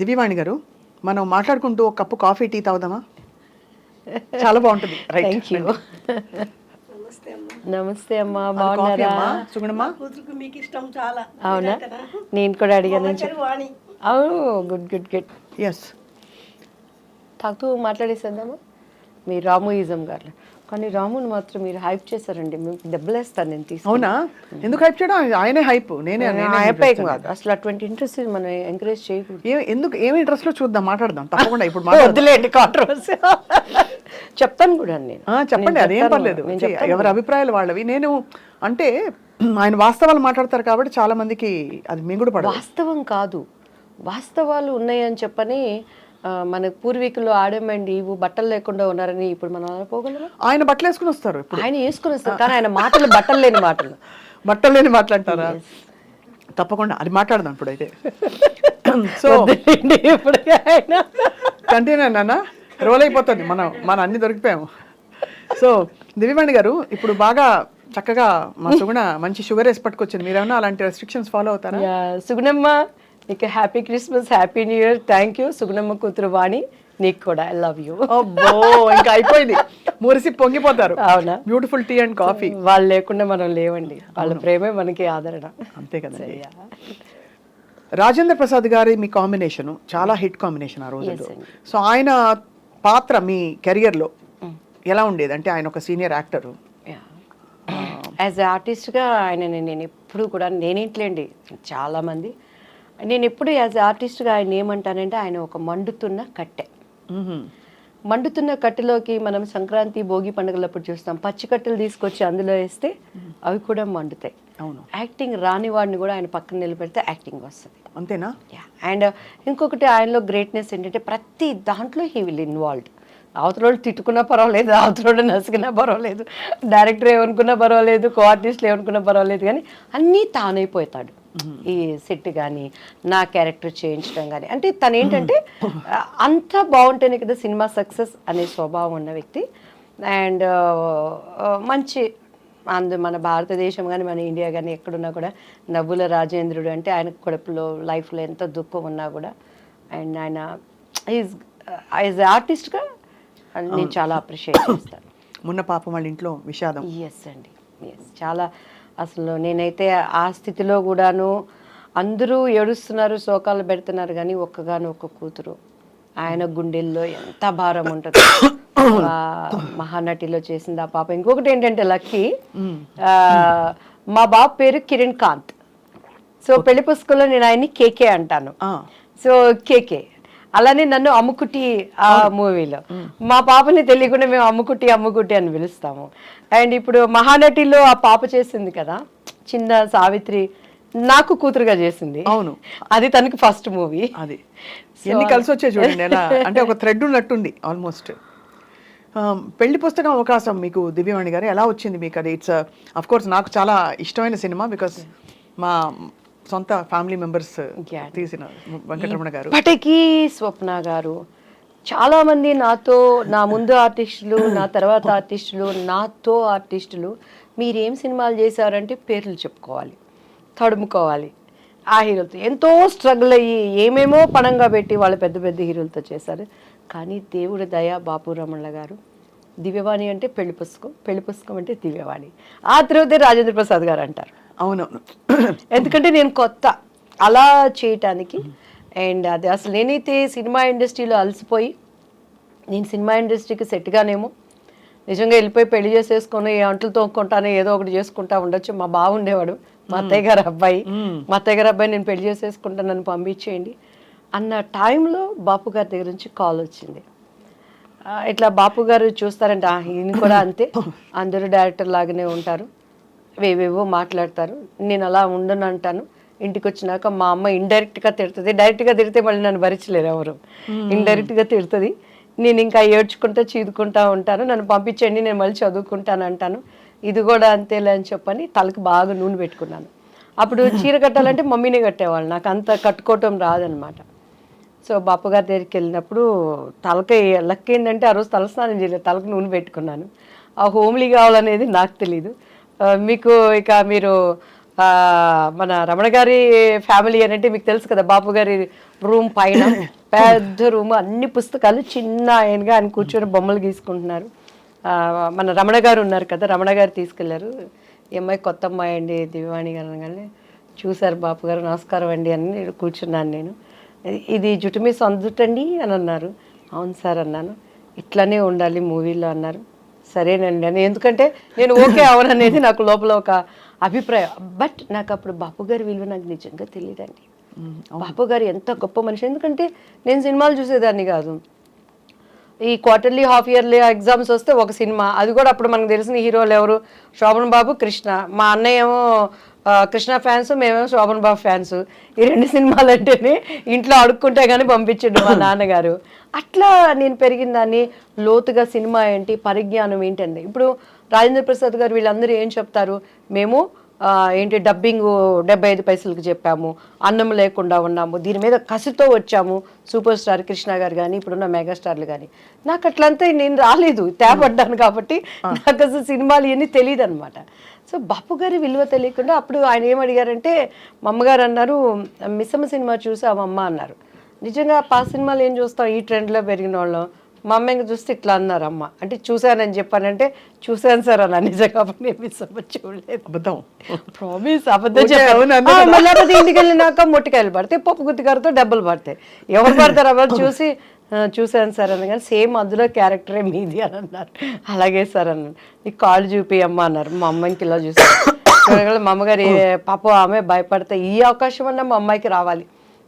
దివ్యవాణి గారు, మనం మాట్లాడుకుంటూ ఒక కప్పు కాఫీ టీ తాగుదామా? చాలా బాగుంటుంది. Thank you. నమస్తే అమ్మా, బాగున్నారా? సుగుణమ్మా, కూతురుకు మీకు ఇష్టం చాలా. అవునా, నేను కూడా అడిగాను. వాణి అవును, గుడ్ గుడ్ గుడ్. ఎస్, తాగుతూ మాట్లాడేసేద్దామా? మీ రాముయిజం గారు, కానీ రాముని మాత్రం మీరు హైప్ చేశారండి. మీకు దెబ్బలేస్తాను నేను తీసుకు. అవునా? ఎందుకు హైప్ చేయడం? ఆయనే హైప్, నేనే హైప్ కాదు అసలు. అటువంటి ఇంట్రెస్ట్ మనం ఎంకరేజ్ చేయకూడదు. ఎందుకు? ఏమి ఇంట్రెస్ట్ లో చూద్దాం, మాట్లాడదాం తప్పకుండా. ఇప్పుడు వద్దులేండి కాంట్రవర్సీ. చెప్తాను కూడా నేను. చెప్పండి, అదేం పర్లేదు. ఎవరి అభిప్రాయాలు వాళ్ళవి. నేను అంటే ఆయన వాస్తవాలు మాట్లాడతారు కాబట్టి చాలా మందికి అది మింగుడు పడదు. వాస్తవం కాదు, వాస్తవాలు ఉన్నాయని చెప్పని మన పూర్వీకులు ఆడమండి ఇవి బట్టలు లేకుండా ఉన్నారని ఇప్పుడు మనం పోగలరా? ఆయన బట్టలు వేసుకుని వస్తారు, ఆయన వేసుకుని వస్తారు, కానీ ఆయన మాటలు బట్టలు లేని మాటలు. బట్టలు లేని మాట్లాడతారా? తప్పకుండా అది మాట్లాడదాం ఇప్పుడైతే. సో ఇప్పుడు కంటిన్యూ నాన్న, రోల్ అయిపోతుంది. మనం అన్ని దొరికిపోయాము. సో దివ్యవాణి గారు, ఇప్పుడు బాగా చక్కగా మా సుగుణ మంచి షుగర్ వేసి పట్టుకొచ్చింది. మీరేమన్నా అలాంటి రెస్ట్రిక్షన్స్ ఫాలో అవుతారా? సుగుణమ్మ, నీకు happy Christmas, happy new year. Thank you. Sugunamma కూతురు వాణి, నీకు కూడా ఐ లవ్ యూ. అబ్బో, ఇంకా అయిపోయింది, మురిసి పొంగిపోతారు. అవునా? Beautiful tea and coffee. వాళ్ళు లేకుండా మనం లేవండి, వాళ్ళ ప్రేమే మనకి ఆదరణ. అంతే కదండి. రాజేంద్ర ప్రసాద్ గారి మీ కాంబినేషన్ చాలా హిట్ కాంబినేషన్ ఆ రోజుల్లో. సో ఆయన పాత్ర మీ కెరియర్లో ఎలా ఉండేది? అంటే ఆయన ఒక సీనియర్ యాక్టర్. యాజ్ ఎ ఆర్టిస్ట్గా ఆయన నేను ఎప్పుడు కూడా, నేనేంట్లేండి చాలామంది, నేను ఎప్పుడు యాజ్ ఎ ఆర్టిస్ట్గా ఆయన ఏమంటానంటే ఆయన ఒక మండుతున్న కట్టె. మండుతున్న కట్టెలోకి మనం సంక్రాంతి భోగి పండుగలప్పుడు చూస్తాం, పచ్చి కట్టెలు తీసుకొచ్చి అందులో వేస్తే అవి కూడా మండుతాయి. అవును. యాక్టింగ్ రాని వాడిని కూడా ఆయన పక్కన నిలబెడితే యాక్టింగ్ వస్తుంది. అంతేనా? అండ్ ఇంకొకటి ఆయనలో గ్రేట్నెస్ ఏంటంటే ప్రతి దాంట్లో హీ విల్ ఇన్వాల్వ్డ్. అవతల తిట్టుకున్నా పర్వాలేదు, అవతల నసుకున్నా పర్వాలేదు, డైరెక్టర్ ఏమనుకున్నా పర్వాలేదు, కో ఆర్టిస్టులు ఏమనుకున్నా పర్వాలేదు, కానీ అన్నీ తానైపోతాడు. ఈ సెట్ కానీ నా క్యారెక్టర్ చేయించడం కానీ, అంటే తను ఏంటంటే అంతా బాగుంటేనే కదా సినిమా సక్సెస్ అనే స్వభావం ఉన్న వ్యక్తి. అండ్ మంచి మన భారతదేశం కానీ మన ఇండియా కానీ ఎక్కడున్నా కూడా నవ్వుల రాజేంద్రుడు అంటే ఆయనకు కడుపులో లైఫ్లో ఎంత దుఃఖం ఉన్నా కూడా, అండ్ ఆయన యాజ్ ఆర్టిస్ట్గా నేను చాలా అప్రిషియేట్ చేస్తాను. మొన్న పాపం వాళ్ళ ఇంట్లో విషాదం. ఎస్ అండి, ఎస్. చాలా అసలు నేనైతే ఆ స్థితిలో కూడాను అందరూ ఏడుస్తున్నారు, శోకాలు పెడుతున్నారు, కానీ ఒక్క కూతురు ఆయన గుండెల్లో ఎంత భారం ఉంటుంది. మహానటిలో చేసింది ఆ పాప. ఇంకొకటి ఏంటంటే లక్కీ, మా బాబు పేరు కిరణ్ కాంత్. సో పెళ్లి పుస్తకంలో నేను ఆయన్ని కేకే అంటాను. So KK. అలానే నన్ను అమ్ముకుట్టి ఆ మూవీలో, మా పాపని తెలియకుండా మేము అమ్ముకుట్టి అని పిలుస్తాము. అండ్ ఇప్పుడు మహానటిలో ఆ పాప చేసింది కదా చిన్న సావిత్రి, నాకు కూతురుగా చేసింది. అవును, అది తనకి ఫస్ట్ మూవీ. అది ఎన్ని కలిసి వచ్చాయి చూడండి. ఎలా అంటే ఒక థ్రెడ్ ఉన్నట్టుంది ఆల్మోస్ట్. పెళ్లి పుస్తకం అవకాశం మీకు దివ్యవాణి గారు ఎలా వచ్చింది మీకు? అది ఇట్స్ అఫ్ కోర్స్ నాకు చాలా ఇష్టమైన సినిమా, బికాస్ మా సొంత ఫ్యామిలీ మెంబర్స్ తీసిన వెంకటరమణ గారు. ఇప్పటికీ స్వప్న గారు, చాలామంది నాతో, నా ముందు ఆర్టిస్టులు, నా తర్వాత ఆర్టిస్టులు, నాతో ఆర్టిస్టులు మీరేం సినిమాలు చేశారంటే పేర్లు చెప్పుకోవాలి, తడుముకోవాలి. ఆ హీరోలతో ఎంతో స్ట్రగుల్ అయ్యి ఏమేమో పణంగా పెట్టి వాళ్ళు పెద్ద పెద్ద హీరోలతో చేశారు. కానీ దేవుడి దయ, బాపు రమణ గారు, దివ్యవాణి అంటే పెళ్లి పుస్తకం అంటే దివ్యవాణి, ఆ తర్వాతే రాజేంద్ర ప్రసాద్ గారు అంటారు. అవునవును, ఎందుకంటే నేను కొత్త అలా చేయటానికి. అండ్ అది అసలు నేనైతే సినిమా ఇండస్ట్రీలో అలసిపోయి, నేను సినిమా ఇండస్ట్రీకి సెట్గానేమో నిజంగా వెళ్ళిపోయి పెళ్లి చేసేసుకొని ఏ అంటలు తోక్కుంటానో ఏదో ఒకటి చేసుకుంటా ఉండొచ్చు. మా బావ ఉండేవాడు, మా అత్తయ్య గారు అబ్బాయి నేను పెళ్లి చేసేసుకుంటా, నన్ను పంపించేయండి అన్న టైంలో బాపు గారి దగ్గర నుంచి కాల్ వచ్చింది. ఇట్లా బాపు గారు చూస్తారంటే ఈయన కూడా అంతే, అందరూ డైరెక్టర్ లాగానే ఉంటారు, ఏవేవో మాట్లాడతారు, నేను అలా ఉండను అంటాను. ఇంటికి వచ్చినాక మా అమ్మ ఇండైరెక్ట్గా తిడుతుంది, డైరెక్ట్గా తిడితే మళ్ళీ నన్ను భరించలేరు ఎవరు, ఇండైరెక్ట్గా తిడుతుంది. నేను ఇంకా ఏడ్చుకుంటా చీదుకుంటా ఉంటాను, నన్ను పంపించండి నేను మళ్ళీ చదువుకుంటాను అంటాను. ఇది కూడా అంతేలే అని చెప్పని తలకు బాగా నూనె పెట్టుకున్నాను. అప్పుడు చీర కట్టాలంటే మమ్మీనే కట్టేవాళ్ళు, నాకు అంత కట్టుకోవటం రాదనమాట. సో బాపు గారి దగ్గరికి వెళ్ళినప్పుడు తలకి లక్ ఏంటంటే ఆ రోజు తలస్నానం చేయలేదు, తలకు నూనె పెట్టుకున్నాను. ఆ హోమ్లీ కావాలనేది నాకు తెలీదు. మీకు ఇక మీరు మన రమణ గారి ఫ్యామిలీ అని అంటే మీకు తెలుసు కదా, బాపు గారి రూమ్ పైన పెద్ద రూమ్, అన్ని పుస్తకాలు, చిన్న ఆయనగా ఆయన కూర్చొని బొమ్మలు గీసుకుంటున్నారు. మన రమణ గారు ఉన్నారు కదా, రమణ గారు తీసుకెళ్లారు. ఈ అమ్మాయి కొత్త అమ్మాయి అండి దివ్యవాణి గారు అనగానే చూశారు బాపు గారు, నమస్కారం అండి అని కూర్చున్నాను నేను. ఇది జుట్టు మీ సొంత జుట్టండి అని అన్నారు. అవును సార్ అన్నాను. ఇట్లానే ఉండాలి మూవీలో అన్నారు. సరేనండి అని, ఎందుకంటే నేను ఓకే అవననేది నాకు లోపల ఒక అభిప్రాయం. బట్ నాకు అప్పుడు బాపు గారి విలువ నాకు నిజంగా తెలియదండి. బాపు గారు ఎంత గొప్ప మనిషి, ఎందుకంటే నేను సినిమాలు చూసేదాన్ని కాదు. ఈ క్వార్టర్లీ హాఫ్ ఇయర్లీ ఎగ్జామ్స్ వస్తే ఒక సినిమా, అది కూడా అప్పుడు మనకు తెలిసిన హీరోలు ఎవరు, శోభన్ బాబు, కృష్ణ. మా అన్నయ్య ఏమో కృష్ణ ఫ్యాన్స్, మేమేమో శోభన్ బాబు ఫ్యాన్స్. ఈ 2 సినిమాలు అంటేనే ఇంట్లో అడుక్కుంటే కానీ పంపించండు మా నాన్నగారు. అట్లా నేను పెరిగిన దాన్ని. లోతుగా సినిమా ఏంటి, పరిజ్ఞానం ఏంటండి. ఇప్పుడు రాజేంద్ర ప్రసాద్ గారు వీళ్ళందరూ ఏం చెప్తారు, మేము ఏంటి డబ్బింగ్ 75 పైసలకు చెప్పాము, అన్నం లేకుండా ఉన్నాము, దీని మీద కసితో వచ్చాము. సూపర్ స్టార్ కృష్ణ గారు కానీ ఇప్పుడున్న మెగాస్టార్లు కానీ. నాకు అట్లంతా నేను రాలేదు, తేపడ్డాను కాబట్టి నాకు అసలు సినిమాలు ఇవన్నీ తెలియదు అనమాట. సో బాపు గారి విలువ తెలియకుండా అప్పుడు ఆయన ఏమడిగారంటే, మా అమ్మగారు అన్నారు, మిస్సమ్మ సినిమా చూసావమ్మ అన్నారు. నిజంగా పాత సినిమాలు ఏం చూస్తాం, ఈ ట్రెండ్లో పెరిగిన వాళ్ళం. మా అమ్మ ఇంకా చూస్తే ఇట్లా అన్నారు అమ్మ. అంటే చూశానని చెప్పానంటే, చూశాను సార్ అన్న. నిజంగా నేను మిస్సమ్మ చూడలేదు. అబద్ధం, ప్రామిస్ అబద్ధం చెప్పాను. మళ్ళీ ఇంటికి వెళ్ళినాక మొట్టికాయలు పడతాయి, పప్పు గుత్తికారుతో డబ్బులు పడతాయి. ఎవరు పడతారు అవన్నీ చూసి చూశాను సార్ అన్న. కానీ సేమ్ అందులో క్యారెక్టరే మీది అని అన్నారు. అలాగే సార్ అన్నాను. నీకు కాళ్ళు చూపి అమ్మ అన్నారు. మా అమ్మాయికి ఇలా చూసాను. మా అమ్మగారు పాప ఆమె భయపడతా, ఈ అవకాశం అన్నా మా అమ్మాయికి రావాలి,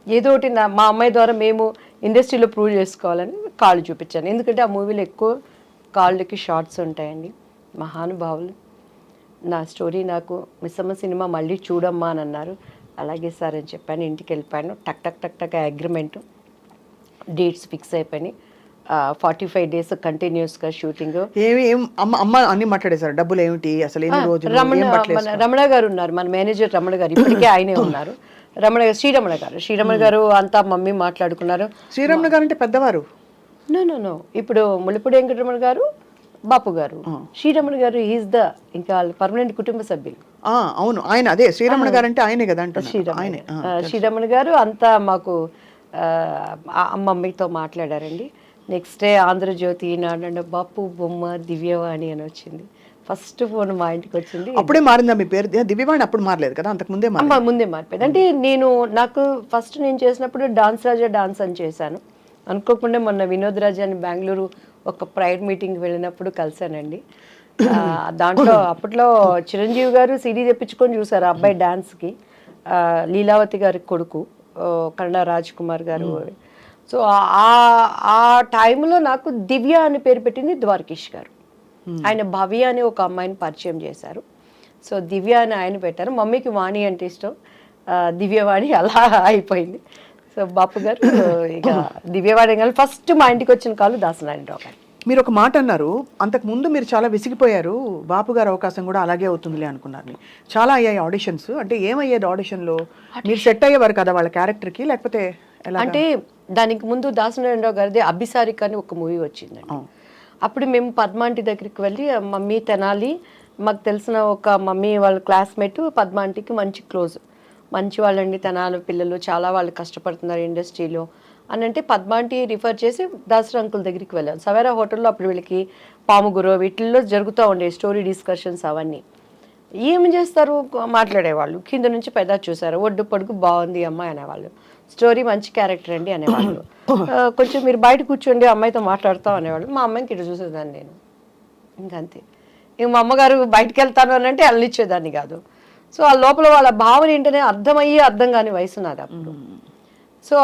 ఏదో ఒకటి మా అమ్మాయి ద్వారా మేము ఇండస్ట్రీలో ప్రూవ్ చేసుకోవాలని కాళ్ళు చూపించాను. ఎందుకంటే ఆ మూవీలో ఎక్కువ కాళ్ళకి షార్ట్స్ ఉంటాయండి. మహానుభావులు. నా స్టోరీ నాకు మిస్సమ్మ సినిమా మళ్ళీ చూడమ్మా అని అన్నారు. అలాగే సార్ అని చెప్పాను. ఇంటికి వెళ్ళిపోయాను. టక్ టక్ టక్ టక్ అగ్రిమెంటు, డేట్స్ ఫిక్స్ అయిపోయినాయి. 45 days కంటిన్యూస్గా షూటింగ్. అమ్మ అన్ని మాట్లాడేశారు, డబ్బులు ఏమిటి అసలు, రమణ గారు ఉన్నారు, మన మేనేజర్ రమణ గారు, ఇప్పటికే ఆయనే ఉన్నారు. శ్రీరమణ గారు అంతా మమ్మీ మాట్లాడుకున్నారు. శ్రీరమణ గారు అంటే పెద్దవారు? నో ఇప్పుడు ముళ్ళపూడి వెంకటరమణ గారు, బాపు గారు. శ్రీరమణ గారు ఈజ్ ద ఇంకా పర్మనెంట్ కుటుంబ సభ్యులు. అవును, ఆయన అదే శ్రీరమణ గారు అంటే ఆయనే కదా. శ్రీరమణ గారు అంతా మాకు మమ్మీతో మాట్లాడారండి. నెక్స్ట్ డే ఆంధ్రజ్యోతి, ఈనాడు, బాపు బొమ్మ దివ్యవాణి అని వచ్చింది. ఫస్ట్ ఫోన్ మా ఇంటికి వచ్చింది. అప్పుడే మారిందా మీ పేరు? దివ్యవాణి అప్పుడు మారలేదు కదా, అంతకు ముందే ముందే మారిపోయింది. అంటే నాకు ఫస్ట్ నేను చేసినప్పుడు డాన్స్ రాజా డాన్స్ అని చేశాను. అనుకోకుండా మొన్న వినోద్ రాజా అని బెంగళూరు ఒక ప్రైడ్ మీటింగ్కి వెళ్ళినప్పుడు కలిశానండి. దాంట్లో అప్పట్లో చిరంజీవి గారు సిడీ తెప్పించుకొని చూసారు ఆ అబ్బాయి డాన్స్కి. లీలావతి గారి కొడుకు కన్నడ రాజ్ కుమార్ గారు. సో ఆ టైంలో నాకు దివ్య అని పేరు పెట్టింది ద్వారకేష్ గారు. ఆయన భవ్య అని ఒక అమ్మాయిని పరిచయం చేశారు. సో దివ్య అని ఆయన పెట్టారు. మమ్మీకి వాణి అంటే ఇష్టం, దివ్యవాణి అలా అయిపోయింది. సో బాపు గారు ఇక దివ్యవాణి కానీ ఫస్ట్ మా ఇంటికి వచ్చిన కాలు దాసనారాయణరావు గారు. మీరు ఒక మాట అన్నారు, అంతకు ముందు మీరు చాలా విసిగిపోయారు, బాపు గారు అవకాశం కూడా అలాగే అవుతుందిలే అనుకున్నారు. చాలా అయ్యాయి ఆడిషన్స్. అంటే ఏమయ్యేది ఆడిషన్లో? మీరు సెట్ అయ్యేవారు కదా వాళ్ళ క్యారెక్టర్కి, లేకపోతే అంటే దానికి ముందు దాసనారాయణరావు గారిది అభిసారిక అని ఒక మూవీ వచ్చిందండి. అప్పుడు మేము పద్మాంటి దగ్గరికి వెళ్ళి, మమ్మీ తెనాలి, మాకు తెలిసిన ఒక మమ్మీ వాళ్ళ క్లాస్మేట్ పద్మాంటికి మంచి క్లోజ్, మంచి వాళ్ళండి తెనాలి పిల్లలు, చాలా వాళ్ళు కష్టపడుతున్నారు ఇండస్ట్రీలో అని అంటే పద్మాంటి రిఫర్ చేసి దాసరి అంకుల్ దగ్గరికి వెళ్ళాను. సవేరా హోటల్లో అప్పుడు వీళ్ళకి పాముగురు వీటిల్లో జరుగుతూ ఉండే స్టోరీ డిస్కషన్స్ అవన్నీ. ఏమి చేస్తారు, మాట్లాడేవాళ్ళు. కింద నుంచి పెద్ద చూసారు, ఒడ్డు పొడుగు బాగుంది అమ్మాయి అనేవాళ్ళు, స్టోరీ మంచి క్యారెక్టర్ అండి అనేవాళ్ళు. కొంచెం మీరు బయట కూర్చోండి అమ్మాయితో మాట్లాడుతాం అనేవాళ్ళు. మా అమ్మాయికి ఇటు చూసేదాన్ని నేను, ఇంకంతే. ఇంక మా అమ్మగారు బయటకు వెళ్తాను అని అంటే అల్లిచ్చేదాన్ని కాదు. సో ఆ లోపల వాళ్ళ భావన ఏంటనే అర్థమయ్యి అర్థం కాని వయసు నాది అప్పుడు. సో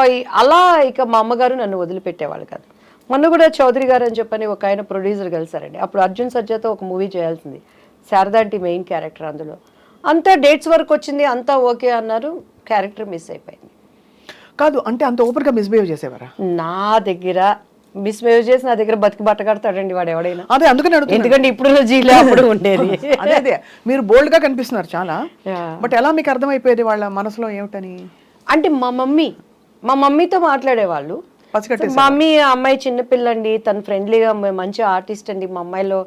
అలా ఇక మా అమ్మగారు నన్ను వదిలిపెట్టేవాళ్ళు కాదు. మొన్న కూడా చౌదరి గారు అని చెప్పని ఒక ఆయన ప్రొడ్యూసర్ కలిసారండి. అప్పుడు అర్జున్ సర్జాతో ఒక మూవీ చేయాల్సింది, శారదాంటి మెయిన్ క్యారెక్టర్. అందులో అంతా డేట్స్ వరకు వచ్చింది, అంతా ఓకే అన్నారు, క్యారెక్టర్ మిస్ అయిపోయింది. కాదు అంటే అంత ఓపెన్గా మిస్బిహేవ్ చేసేవారా? నా దగ్గర మిస్బిహేవ్ చేసి నా దగ్గర బతికి బట్ట కడతాడండి వాడు ఎవడైనా. అదే అందుకని ఎందుకంటే ఇప్పుడు జీలో అప్పుడు ఉండేది. అదే మీరు బోల్డ్ గా కనిపిస్తున్నారు చాలా. బట్ ఎలా మీకు అర్థమైపోయేది వాళ్ళ మనసులో ఏమిటని? అంటే మా మమ్మీతో మాట్లాడేవాళ్ళు. మా మమ్మీ అమ్మాయి చిన్నపిల్లండి, తను ఫ్రెండ్లీగా మంచి ఆర్టిస్ట్ అండి, మా అమ్మాయిలో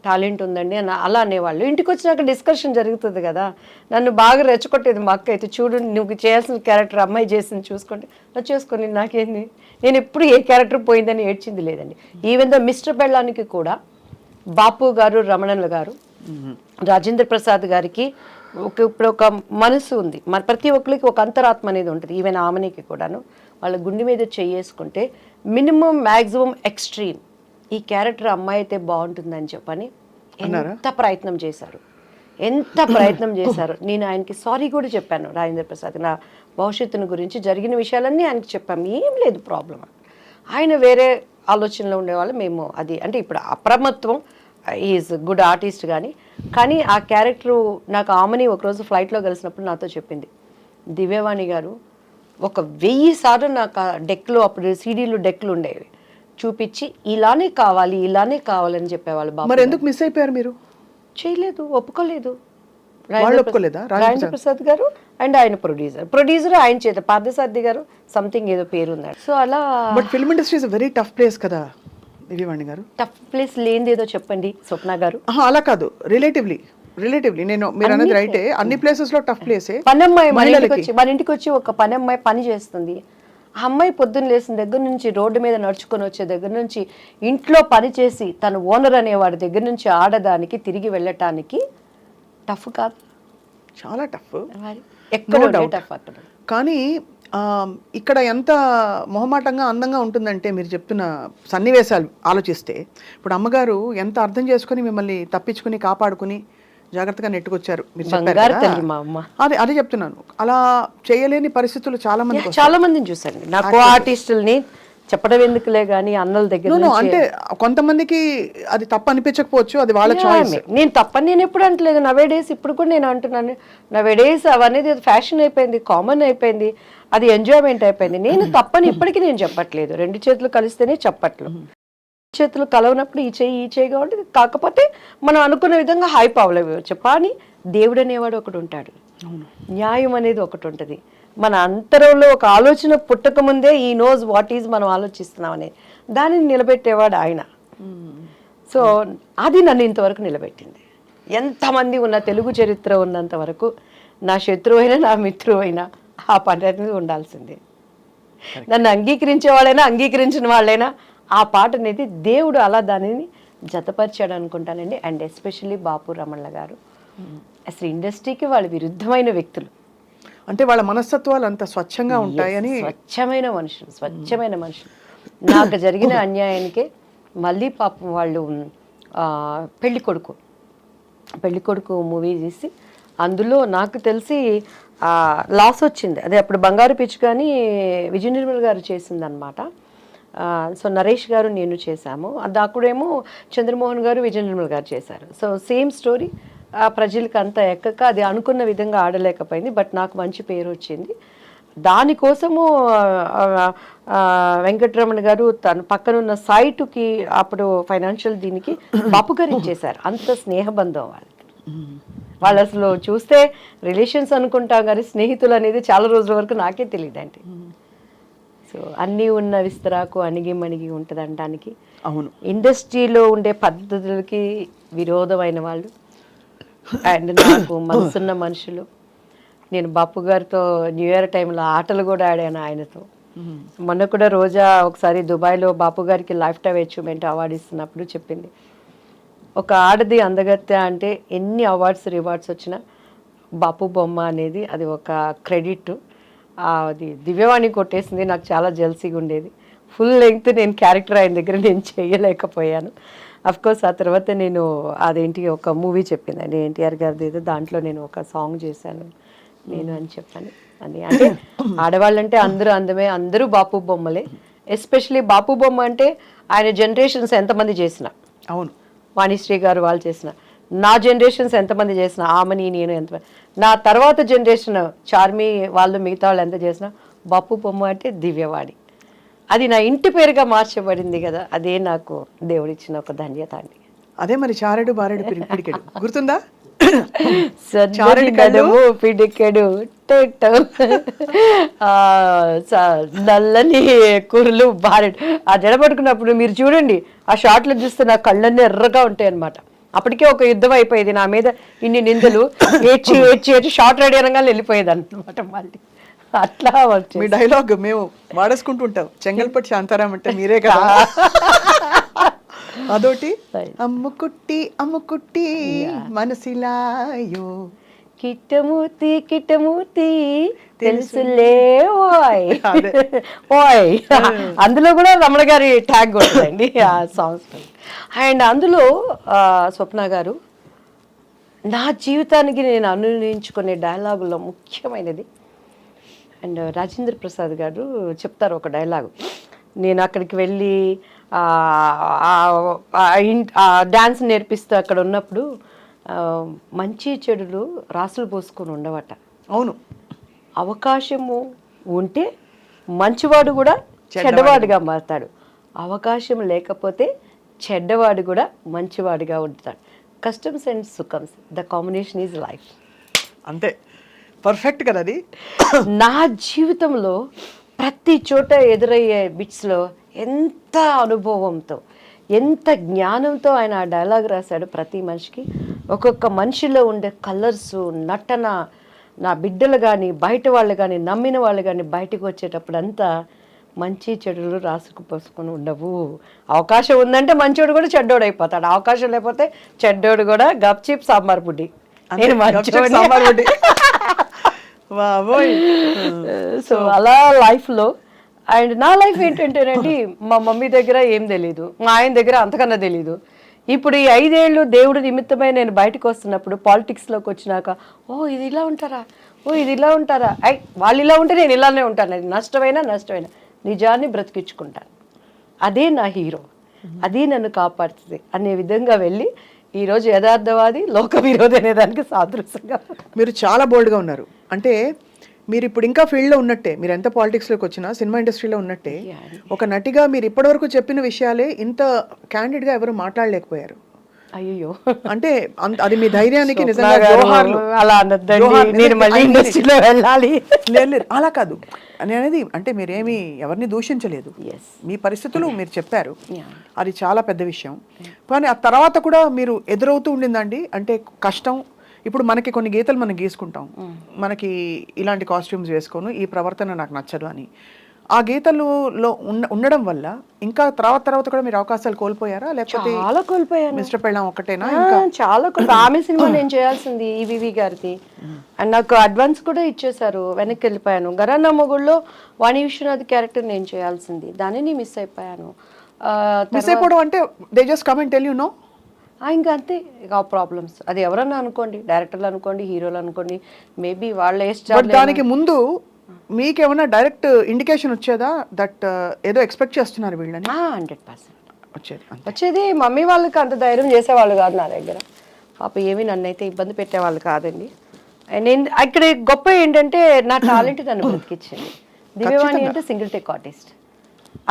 టాలెంట్ ఉందండి అని అలా అనేవాళ్ళు. ఇంటికి వచ్చినాక డిస్కషన్ జరుగుతుంది కదా, నన్ను బాగా రెచ్చగొట్టేది మా అక్క అయితే, చూడు నువ్వు చేయాల్సిన క్యారెక్టర్ అమ్మాయి చేసింది చూసుకోండి, చేసుకొని నాకేంది, నేను ఎప్పుడు ఏ క్యారెక్టర్ పోయిందని ఏడ్చింది లేదండి. ఈవెన్ దో మిస్టర్ బెళ్ళానికి కూడా బాపు గారు, రమణన్ల గారు, రాజేంద్ర ప్రసాద్ గారికి ఇప్పుడు ఒక మనసు ఉంది, మన ప్రతి ఒక్కరికి ఒక అంతరాత్మ అనేది ఉంటుంది. ఈవెన్ ఆమెనికి కూడాను వాళ్ళ గుండె మీద చేసుకుంటే మినిమం మ్యాక్సిమం ఎక్స్ట్రీమ్ ఈ క్యారెక్టర్ అమ్మాయి అయితే బాగుంటుందని చెప్పని ఎంత ప్రయత్నం చేశారు, ఎంత ప్రయత్నం చేశారు. నేను ఆయనకి సారీ కూడా చెప్పాను, రాజేంద్ర ప్రసాద్ నా భవిష్యత్తును గురించి జరిగిన విషయాలన్నీ ఆయనకి చెప్పాము, ఏం లేదు ప్రాబ్లం. ఆయన వేరే ఆలోచనలో ఉండేవాళ్ళు, మేము అది అంటే ఇప్పుడు అప్రమత్వం, ఈజ్ గుడ్ ఆర్టిస్ట్ కానీ ఆ క్యారెక్టరు నాకు ఆమెని ఒకరోజు ఫ్లైట్లో కలిసినప్పుడు నాతో చెప్పింది, దివ్యవాణి గారు 1000 సార్లు నాకు ఆ డెక్లో, అప్పుడు సీడీలు డెక్లు ఉండేవి, చూపించి ఇలానే కావాలని చెప్పేవాళ్ళు. మరి ఎందుకు మిస్ అయిపోయారు మీరు? చేయలేదు, ఒప్పుకోలేదు. ఒప్పుకోలేదా? రాజేంద్ర ప్రసాద్ గారు అండ్ ఆయన ప్రొడ్యూసర్ ఆయన చేత పార్థసారథి గారు సంథింగ్ ఏదో పేరు ఉన్నాడు. సో అలా. But film industry is very tough place కదా దివ్యవాణి గారు. టఫ్ ప్లేస్ లేనిది ఏదో చెప్పండి స్వప్న గారు. అలా కాదు, రిలేటివ్లీ నేను మీరు అన్నది రైటే, అన్ని ప్లేసెస్ లో టఫ్ ప్లేసే. పనమ్మాయి మన ఇంటికి వచ్చి ఒక పనమ్మాయి పని చేస్తుంది. ఆ అమ్మాయి పొద్దున్న లేసిన దగ్గర నుంచి, రోడ్డు మీద నడుచుకొని వచ్చే దగ్గర నుంచి, ఇంట్లో పని చేసి తను ఓనర్ అనేవాడి దగ్గర నుంచి ఆడదానికి తిరిగి వెళ్ళటానికి టఫ్ కాదు, చాలా టఫ్, ఎక్కడ టఫ్ అక్కడ. కానీ ఇక్కడ ఎంత మొహమాటంగా అందంగా ఉంటుందంటే మీరు చెప్తున్న సన్నివేశాలు ఆలోచిస్తే, ఇప్పుడు అమ్మగారు ఎంత అర్థం చేసుకుని మిమ్మల్ని తప్పించుకుని కాపాడుకుని జాగ్రత్తగా నెట్టుకొచ్చారు. మీరు అదే చెప్తున్నాను, అలా చేయలేని పరిస్థితులు చాలా మందిని చూసాను. నాకు ఆర్టిస్టుల్ని చెప్పడం ఎందుకులే గానీ అన్నల దగ్గర అంటే కొంతమందికి అది తప్పు అనిపించకపోవచ్చు, అది వాళ్ళ చాయిస్. నేను తప్పని నేను ఎప్పుడు అంటలేదు. నవేడేస్ ఇప్పుడు కూడా నేను అంటున్నాను, నవేడేస్ అవనేది ఫ్యాషన్ అయిపోయింది, కామన్ అయిపోయింది, అది ఎంజాయ్మెంట్ అయిపోయింది. నేను తప్పని ఇప్పటికీ నేను చెప్పట్లేదు, 2 చేతులు కలిస్తేనే చెప్పట్లు. చేతులు కలవనప్పుడు ఈ చేయి కాబట్టి, కాకపోతే మనం అనుకున్న విధంగా హైప్ అవ్వలేవచ్చు. కానీ దేవుడు అనేవాడు ఒకటి ఉంటాడు, న్యాయం అనేది ఒకటి ఉంటుంది. మన అంతరంలో ఒక ఆలోచన పుట్టక ముందే ఈ నోస్ వాట్ ఈజ్ మనం ఆలోచిస్తున్నాం అనేది, దానిని నిలబెట్టేవాడు ఆయన. సో అది నన్ను ఇంతవరకు నిలబెట్టింది. ఎంతమంది ఉన్న తెలుగు చరిత్ర ఉన్నంత వరకు నా శత్రువు అయినా నా మిత్రువు అయినా ఆ పని అనేది ఉండాల్సిందే. నన్ను అంగీకరించే వాళ్ళైనా అంగీకరించిన వాళ్ళైనా ఆ పాట అనేది దేవుడు అలా దానిని జతపరిచాడు అనుకుంటానండి. అండ్ ఎస్పెషల్లీ బాపు రమణల గారు అసలు ఇండస్ట్రీకి వాళ్ళు విరుద్ధమైన వ్యక్తులు, అంటే వాళ్ళ మనస్తత్వాలు అంత స్వచ్ఛంగా ఉంటాయని. స్వచ్ఛమైన మనుషులు. నాకు జరిగిన అన్యాయానికే మళ్ళీ పాపం వాళ్ళు పెళ్లి కొడుకు మూవీ తీసి అందులో నాకు తెలిసి లాస్ వచ్చింది. అదే అప్పుడు బంగారు పిచ్చి కానీ విజయ నిర్మల్ గారు చేసిందనమాట. సో నరేష్ గారు నేను చేశాము, అది అక్కడేమో చంద్రమోహన్ గారు విజయ నిర్మల్ గారు చేశారు. సో సేమ్ స్టోరీ, ప్రజలకు అంతా ఎక్కక అది అనుకున్న విధంగా ఆడలేకపోయింది. బట్ నాకు మంచి పేరు వచ్చింది. దానికోసము వెంకటరమణ గారు తన పక్కనున్న సైటుకి అప్పుడు ఫైనాన్షియల్ దీనికి బాపు గారు ఇచ్చేశారు. అంత స్నేహబంధం వాళ్ళు అసలు చూస్తే రిలేషన్స్ అనుకుంటాం కానీ స్నేహితులు అనేది చాలా రోజుల వరకు నాకే తెలియదండి. సో అన్నీ ఉన్న విస్తరాకు అణిగి మణిగి ఉంటుంది అనడానికి. అవును, ఇండస్ట్రీలో ఉండే పద్ధతులకి విరోధమైన వాళ్ళు అండ్ నాకు మనసున్న మనుషులు. నేను బాపు గారితో న్యూ ఇయర్ టైంలో ఆటలు కూడా ఆడాను ఆయనతో. మొన్న కూడా రోజా ఒకసారి దుబాయ్లో బాపు గారికి లైఫ్ టైమ్ అచీవ్మెంట్ అవార్డు ఇస్తున్నప్పుడు చెప్పింది, ఒక ఆడది అందగత్తె అంటే ఎన్ని అవార్డ్స్ రివార్డ్స్ వచ్చినా బాపు బొమ్మ అనేది అది ఒక క్రెడిట్. అది దివ్యవాణి కొట్టేసింది, నాకు చాలా జెల్సీగా ఉండేది. ఫుల్ లెంగ్త్ నేను క్యారెక్టర్ ఆయన దగ్గర నేను చేయలేకపోయాను. అఫ్కోర్స్ ఆ తర్వాత నేను అదేంటి ఒక మూవీ చెప్పింది అండి ఎన్టీఆర్ గారిది ఏదో, దాంట్లో నేను ఒక సాంగ్ చేశాను నేను అని చెప్పాను. అది అంటే ఆడవాళ్ళంటే అందరూ అందమే, అందరూ బాపు బొమ్మలే. ఎస్పెషలీ బాపు బొమ్మ అంటే ఆయన జనరేషన్స్ ఎంతమంది చేసిన, అవును వాణిశ్రీ గారు వాళ్ళు చేసిన, నా జనరేషన్స్ ఎంతమంది చేసిన, ఆమెని నేను ఎంతమంది, నా తర్వాత జనరేషన్ చార్మి వాళ్ళు మిగతా వాళ్ళు ఎంత చేసినా బాపు బొమ్మ అంటే దివ్యవాణి. అది నా ఇంటి పేరుగా మార్చబడింది కదా, అదే నాకు దేవుడిచ్చిన ఒక ధన్యత అండి. అదే మరి చారెడు బారెడు పిడికెడు గుర్తుందా? పిడికెడు నల్లని కూరలు బారెడు. ఆ జడ పట్టుకున్నప్పుడు మీరు చూడండి, ఆ షార్ట్లో చూస్తే నా కళ్ళన్నీ ఎర్రగా ఉంటాయి అనమాట. అప్పటికే ఒక యుద్ధం అయిపోయేది నా మీద, ఇన్ని నిందలు, ఏడ్చి ఏడ్చి ఏడ్చి షార్ట్ రెడీ అనగానే వెళ్ళిపోయేది అనమాట మళ్ళీ. అట్లా వచ్చి మీ డైలాగ్ మేము వాడేసుకుంటుంటాం, చెంగల్పట్టి శాంతారాం అంటే మీరే కదా. అదోటి, అమ్ముకుట్టి అమ్ముకుట్టి మనసిలాయో కిట్టమూర్తి కిట్టమూర్తి తెలుసులే ఓయ్ ఓయ్. అందులో కూడా రమణ గారి ట్యాగ్ ఉంటుందండి ఆ సాంగ్స్. అండ్ అందులో స్వప్న గారు నా జీవితానికి నేను అనునించుకునే డైలాగుల్లో ముఖ్యమైనది, అండ్ రాజేంద్ర ప్రసాద్ గారు చెప్తారు ఒక డైలాగు. నేను అక్కడికి వెళ్ళి డ్యాన్స్ నేర్పిస్తూ అక్కడ ఉన్నప్పుడు, మంచి చెడులు రాసులు పోసుకొని ఉండవట. అవును, అవకాశము ఉంటే మంచివాడు కూడా చెడ్డవాడుగా మారుతాడు, అవకాశం లేకపోతే చెడ్డవాడు కూడా మంచివాడిగా ఉంటాడు. కస్టమ్స్ అండ్ సుఖమ్స్, ద కాంబినేషన్ ఈజ్ లైఫ్. అంతే, పర్ఫెక్ట్ కదా అది. నా జీవితంలో ప్రతి చోట ఎదురయ్యే బిట్స్లో ఎంత అనుభవంతో, ఎంత జ్ఞానంతో ఆయన ఆ డైలాగ్ రాశాడు. ప్రతి మనిషికి ఒక్కొక్క మనిషిలో ఉండే కలర్స్, నటన, నా బిడ్డలు కానీ బయట వాళ్ళు కానీ నమ్మిన వాళ్ళు కానీ బయటకు వచ్చేటప్పుడు అంతా మంచి చెడులు రాసుకుపోసుకొని ఉండవు. అవకాశం ఉందంటే మంచోడు కూడా చెడ్డోడు అయిపోతాడు, అవకాశం లేకపోతే చెడ్డోడు కూడా గప్చిప్ సాంబార్ బుడ్డి. నేను మంచోడు. సో అలా లైఫ్లో. అండ్ నా లైఫ్ ఏంటంటేనండి, మా మమ్మీ దగ్గర ఏం తెలీదు, మా ఆయన దగ్గర అంతకన్నా తెలీదు. ఇప్పుడు ఈ 5 ఏళ్ళు దేవుడు నిమిత్తమై నేను బయటకు వస్తున్నప్పుడు, పాలిటిక్స్లోకి వచ్చినాక, ఓ ఇది ఇలా ఉంటారా, ఓ ఇది ఇలా ఉంటారా, వాళ్ళు ఇలా ఉంటే నేను ఇలానే ఉంటాను, అది నష్టమైనా నిజాన్ని బ్రతికించుకుంటాను, అదే నా హీరో, అది నన్ను కాపాడుతుంది అనే విధంగా వెళ్ళి ఈరోజు యథార్థవాది లోక విరోధి అనేదానికి సాదృశ్యంగా. మీరు చాలా బోల్డ్గా ఉన్నారు. అంటే మీరు ఇప్పుడు ఇంకా ఫీల్డ్లో ఉన్నట్టే, మీరు ఎంత పాలిటిక్స్లోకి వచ్చినా సినిమా ఇండస్ట్రీలో ఉన్నట్టే ఒక నటిగా మీరు ఇప్పటివరకు చెప్పిన విషయాలే ఇంత క్యాండిడ్గా ఎవరు మాట్లాడలేకపోయారు. అయ్యో, అంటే అది మీ ధైర్యానికి నిజంగా జోహార్లు. అలా వెళ్ళాలి లేదు, అలా కాదు అనేది. అంటే మీరేమి ఎవరిని దూషించలేదు, మీ పరిస్థితులు మీరు చెప్పారు, అది చాలా పెద్ద విషయం. కానీ ఆ తర్వాత కూడా మీరు ఎదురవుతూ ఉండిందండి, అంటే కష్టం. ఇప్పుడు మనకి కొన్ని గీతలు మనం గీసుకుంటాం, మనకి ఇలాంటి కాస్ట్యూమ్స్ వేసుకోను, ఈ ప్రవర్తన నాకు నచ్చదు అని. ఆ గీతలలో ఉండడం వల్ల ఇంకా తర్వాత కూడా మీరు అవకాశాలు కోల్పోయారా, లేకపోతే చాలా కోల్పోయాను? మిస్టర్ పెళ్ళాం ఒకటేనా? చాలా ఆమె సినిమా నేను చేయాల్సింది ఈవీవి గారిది, అండ్ నాకు అడ్వాన్స్ కూడా ఇచ్చేసారు, వెనక్కి వెళ్ళిపోయాను. గరానా మొగుళ్ళో వాణి విశ్వనాథ్ క్యారెక్టర్ నేను చేయాల్సింది, దానిని మిస్ అయిపోయాను. మిస్ అయిపోవడం అంటే they just come and tell you know. ఇంకా అంతే, ఇక ప్రాబ్లమ్స్. అది ఎవరన్నా అనుకోండి, డైరెక్టర్లు అనుకోండి, హీరోలు అనుకోండి, మేబీ వాళ్ళ దానికి ముందు మీకేమన్నా డైరెక్ట్ ఇండికేషన్ వచ్చేదా దట్ ఏదో ఎక్స్పెక్ట్ చేస్తున్నారు వీళ్ళని? 100% వచ్చేది. మమ్మీ వాళ్ళకి అంత ధైర్యం చేసేవాళ్ళు కాదు నా దగ్గర, పాప ఏమీ నన్నైతే ఇబ్బంది పెట్టేవాళ్ళు కాదండి. నేను ఇక్కడ గొప్ప ఏంటంటే నా టాలెంట్ నన్ను బ్రతికిచ్చింది. దివ్యవాణి అంటే సింగిల్ టేక్ ఆర్టిస్ట్,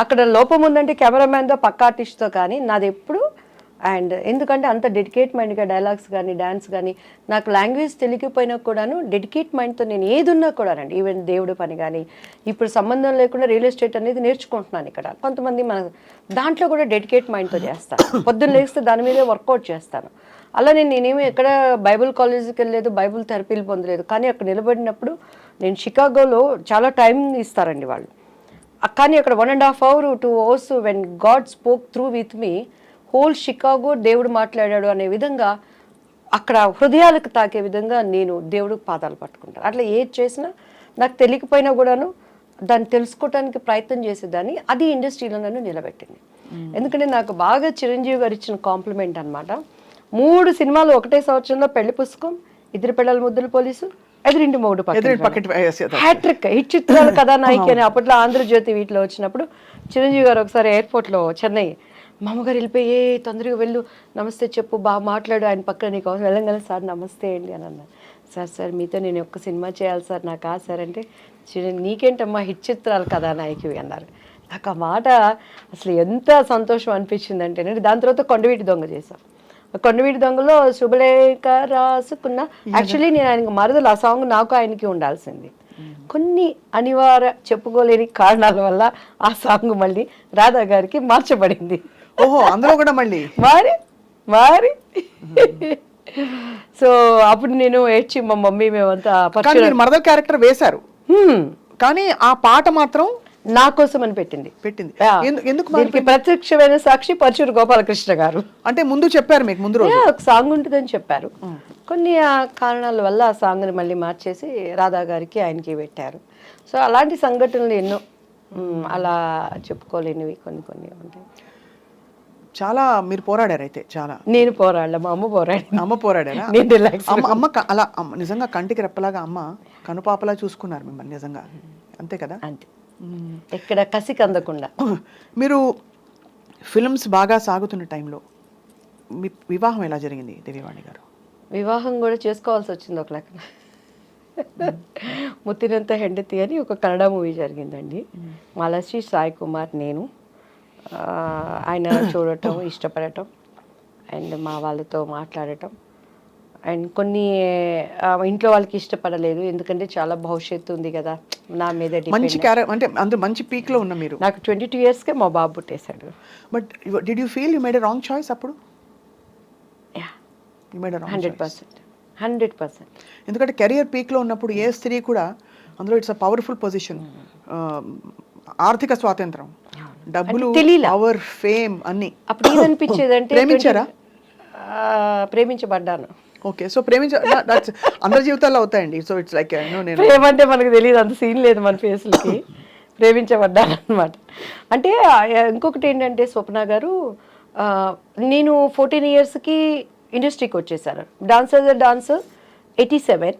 అక్కడ లోపం ఉందంటే కెమెరామ్యాన్తో పక్క ఆర్టిస్ట్తో, కానీ నాది ఎప్పుడు. అండ్ ఎందుకంటే అంత డెడికేట్ మైండ్గా డైలాగ్స్ కానీ డ్యాన్స్ కానీ, నాకు లాంగ్వేజ్ తెలియకపోయినా కూడాను డెడికేట్ మైండ్తో నేను ఏది ఉన్నా కూడానండి, ఈవెన్ దేవుడి పని కానీ, ఇప్పుడు సంబంధం లేకుండా రియల్ ఎస్టేట్ అనేది నేర్చుకుంటున్నాను ఇక్కడ. కొంతమంది మన దాంట్లో కూడా డెడికేట్ మైండ్తో చేస్తాను, పొద్దున్న లేస్తే దాని మీదే వర్కౌట్ చేస్తాను. అలా నేనేమి ఎక్కడ బైబుల్ కాలేజీకి వెళ్ళలేదు, బైబుల్ థెరపీలు పొందలేదు, కానీ అక్కడ నిలబడినప్పుడు నేను షికాగోలో చాలా టైం ఇస్తారండి వాళ్ళు, కానీ అక్కడ 1.5 hours 2 hours when God spoke through with me, whole Chicago దేవుడు మాట్లాడాడు అనే విధంగా, అక్కడ హృదయాలకు తాకే విధంగా నేను దేవుడు పాదాలు పట్టుకుంటాను. అట్లా ఏది చేసినా నాకు తెలియకపోయినా కూడాను దాన్ని తెలుసుకోవడానికి ప్రయత్నం చేసేదాన్ని. అది ఇండస్ట్రీలో నన్ను నిలబెట్టింది. ఎందుకంటే నాకు బాగా చిరంజీవి గారు ఇచ్చిన కాంప్లిమెంట్ అనమాట. 3 సినిమాలు ఒకటే సంవత్సరంలో, పెళ్లి పుస్తకం, ఇద్దరు పిల్లల ముద్దుల పోలీసు, ఎదురింటి మొగుడు హ్యాట్రిక్, హిట్ చిత్రాల కథానాయిక అని అప్పట్లో ఆంధ్రజ్యోతి వీటిలో వచ్చినప్పుడు చిరంజీవి గారు ఒకసారి ఎయిర్పోర్ట్లో చెన్నై, మా అమ్మగారు వెళ్ళిపోయి తొందరగా వెళ్ళు, నమస్తే చెప్పు, బాగా మాట్లాడు, ఆయన పక్కన నీకు వెళ్ళంగానే సార్ నమస్తే అండి అని అన్నారు. సార్ మీతో నేను ఒక్క సినిమా చేయాలి సార్, నాకు సార్ అంటే, నీకేంటమ్మా హిట్ చిత్రాలు కథానాయకువి అన్నారు. నాకు ఆ మాట అసలు ఎంత సంతోషం అనిపించింది అంటే, దాని తర్వాత కొండవీటి దొంగ చేశాం. కొండవీటి దొంగలో శుభలేఖ రాసుకున్న, యాక్చువల్లీ నేను ఆయనకు మరదలు, ఆ సాంగ్ నాకు ఆయనకి ఉండాల్సింది. కొన్ని అనివార్య చెప్పుకోలేని కారణాల వల్ల ఆ సాంగ్ మళ్ళీ రాధా గారికి మార్చబడింది. ఓహో, అందులో కూడా మళ్ళీ మరి మరి సో అప్పుడు నేను ఏడ్చి మా మమ్మీ మేమంతా కానీ మీరు మరదల్ క్యారెక్టర్ వేశారు, కానీ ఆ పాట మాత్రం నా కోసం అని పెట్టింది. ఎందుకు దీనికి ప్రత్యక్షమైన సాక్షి పరచూరు గోపాలకృష్ణ గారు. అంటే ముందు చెప్పారు మీకు ముందు రోజు ఒక సాంగ్ ఉంటుందని చెప్పారు, కొన్ని కారణాల వల్ల ఆ సాంగ్ని మళ్ళీ మార్చేసి రాధా గారికి ఆయనకి పెట్టారు. సో అలాంటి సంఘటనలు ఎన్నో అలా చెప్పుకోలేనివి కొన్ని కొన్ని ఉంటాయి. చాలా మీరు పోరాడారు అయితే చాలా. నేను పోరాడలే, మా అమ్మ పోరాడి. అమ్మ పోరాడారా? నేను రిలాక్స్. అమ్మ అలా నిజంగా కంటికి రెప్పలాగా అమ్మ కనుపాపలా చూసుకున్నారు మిమ్మల్ని నిజంగా, అంతే కదా? అంతే, ఎక్కడ కసికి అందకుండా. మీరు ఫిల్మ్స్ బాగా సాగుతున్న టైంలో మీ వివాహం ఎలా జరిగింది దివ్యవాణి గారు? వివాహం కూడా చేసుకోవాల్సి వచ్చింది ఒక లెక్క. ముత్తినంత హెండతి అని ఒక కన్నడ మూవీ జరిగిందండి. మాలశ్రీ సాయి కుమార్ నేను ఆయన చూడటం ఇష్టపడటం అండ్ మా వాళ్ళతో మాట్లాడటం అండ్ కొన్ని ఇంట్లో వాళ్ళకి ఇష్టపడలేదు, ఎందుకంటే చాలా భవిష్యత్తు ఉంది కదా నా మీద. మంచి అంటే అందరూ మంచి పీక్ లో ఉన్న మీరు. నాకు 22 yearsకే మా బాబు పుట్టేశాడు. But did you feel you made a wrong choice అప్పుడు? You made a wrong 100%. ఎందుకంటే కెరియర్ పీక్ లో ఉన్నప్పుడు ఏ స్త్రీ కూడా అందులో ఇట్స్ అ పవర్ఫుల్ పొజిషన్, ఆర్థిక స్వాతంత్రం, డబ్బులు, పవర్, ఫేమ్ అన్ని. అప్పుడు ఏమనిపించేది అంటే ప్రేమించారా? ప్రేమించబడ్డాను. ఓకే, సో అందరి జీవితాల్లో అవుతాయండి. సో ఇట్స్ లైక్ ప్రేమ అంటే మనకు తెలియదు, అంత సీన్ లేదు మన ఫేస్లకి. ప్రేమించబడ్డాను అనమాట. అంటే ఇంకొకటి ఏంటంటే స్వప్న గారు, నేను 14 yearsకి ఇండస్ట్రీకి వచ్చేసాను. డాన్స్ 87,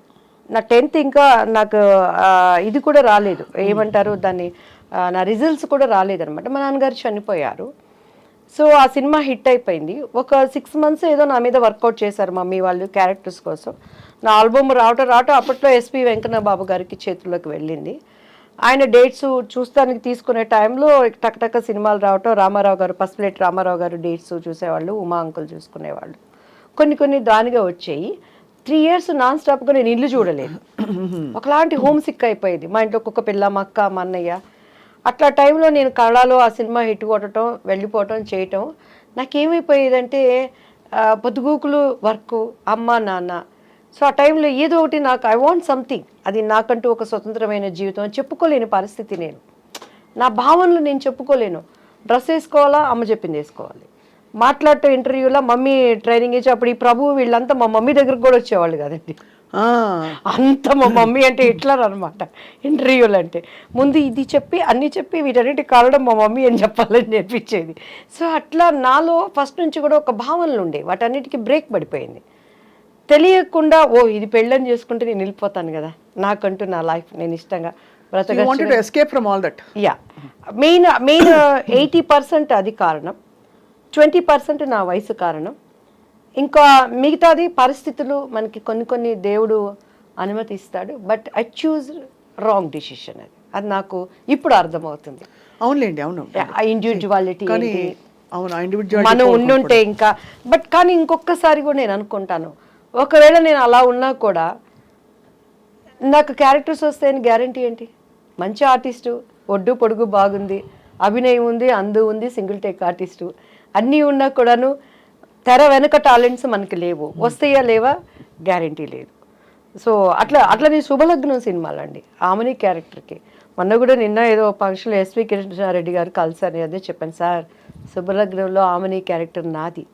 నా 10th ఇంకా నాకు ఇది కూడా రాలేదు, ఏమంటారు దాన్ని, నా రిజల్ట్స్ కూడా రాలేదనమాట. మా నాన్నగారు చనిపోయారు. సో ఆ సినిమా హిట్ అయిపోయింది. ఒక 6 months ఏదో నా మీద వర్కౌట్ చేశారు మమ్మీ వాళ్ళు క్యారెక్టర్స్ కోసం. నా ఆల్బమ్ రావటం అప్పట్లో ఎస్పి వెంకన్న బాబు గారికి చేతుల్లోకి వెళ్ళింది. ఆయన డేట్స్ చూస్తానికి తీసుకునే టైంలో టక్ సినిమాలు రావటం, రామారావు గారు, పసుపులేటి రామారావు గారు డేట్స్ చూసేవాళ్ళు, ఉమా అంకుల్ చూసుకునేవాళ్ళు. కొన్ని దానిగా వచ్చాయి. 3 years నాన్ స్టాప్గా నేను ఇల్లు చూడలేదు. ఒకలాంటి హోమ్ సిక్ అయిపోయింది. మా ఇంట్లో ఒక్కొక్క పిల్ల, మా అక్క, మా అన్నయ్య. అట్లా టైంలో నేను కళలో ఆ సినిమా హిట్ కొట్టడం, వెళ్ళిపోవటం, చేయటం నాకేమైపోయేదంటే పొద్దుగూకులు వర్క్, అమ్మ నాన్న. సో ఆ టైంలో ఏదో ఒకటి నాకు ఐ వాంట్ సంథింగ్, అది నాకంటూ ఒక స్వతంత్రమైన జీవితం అని చెప్పుకోలేని పరిస్థితి. నేను నా భావనలు నేను చెప్పుకోలేను. డ్రెస్ వేసుకోవాలా, అమ్మ చెప్పింది వేసుకోవాలి. మాట్లాడటం ఇంటర్వ్యూలో మమ్మీ ట్రైనింగ్ ఇచ్చి, అప్పుడు ఈ ప్రభు వీళ్ళంతా మా మమ్మీ దగ్గరకు కూడా వచ్చేవాళ్ళు కదండి. అంత మా మమ్మీ అంటే హిట్లర్ అనమాట ఇంటర్వ్యూలు అంటే. ముందు ఇది చెప్పి అన్నీ చెప్పి వీటన్నిటి కాలడం మా మమ్మీ అని చెప్పాలని నేర్పించేది. సో అట్లా నాలో ఫస్ట్ నుంచి కూడా ఒక భావనలు ఉండే, వాటన్నిటికీ బ్రేక్ పడిపోయింది. తెలియకుండా ఇది పెళ్ళని చేసుకుంటే నేను వెళ్ళిపోతాను కదా, నాకంటూ నా లైఫ్ నేను ఇష్టంగా యా మెయిన్ 80% అది కారణం, 20% నా వయసు కారణం. ఇంకా మిగతాది పరిస్థితులు మనకి కొన్ని దేవుడు అనుమతిస్తాడు. But I choose wrong decision. అది నాకు ఇప్పుడు అర్థమవుతుంది. అవునులేండి, అవును. ఆ ఇండివిజువాలిటీ అవును, మనం ఉండుంటే ఇంకా. బట్ కానీ ఇంకొకసారి కూడా నేను అనుకుంటాను, ఒకవేళ నేను అలా ఉన్నా కూడా నాకు క్యారెక్టర్స్ వస్తాయని గ్యారంటీ ఏంటి? మంచి ఆర్టిస్టు, ఒడ్డు పొడుగు బాగుంది, అభినయం ఉంది, అందు ఉంది, సింగిల్ టేక్ ఆర్టిస్టు అన్నీ ఉన్నా కూడాను తెర వెనక టాలెంట్స్ మనకి లేవు. వస్తాయా లేవా గ్యారంటీ లేదు. సో అట్లా నేను శుభలగ్నం సినిమాలు అండి, ఆమెని క్యారెక్టర్కి. మొన్న కూడా నిన్న ఏదో ఫంక్షన్లో ఎస్వి కృష్ణారెడ్డి గారు కలిసారు, అదే చెప్పాను, సార్ శుభలగ్నంలో ఆమెని క్యారెక్టర్ నాది,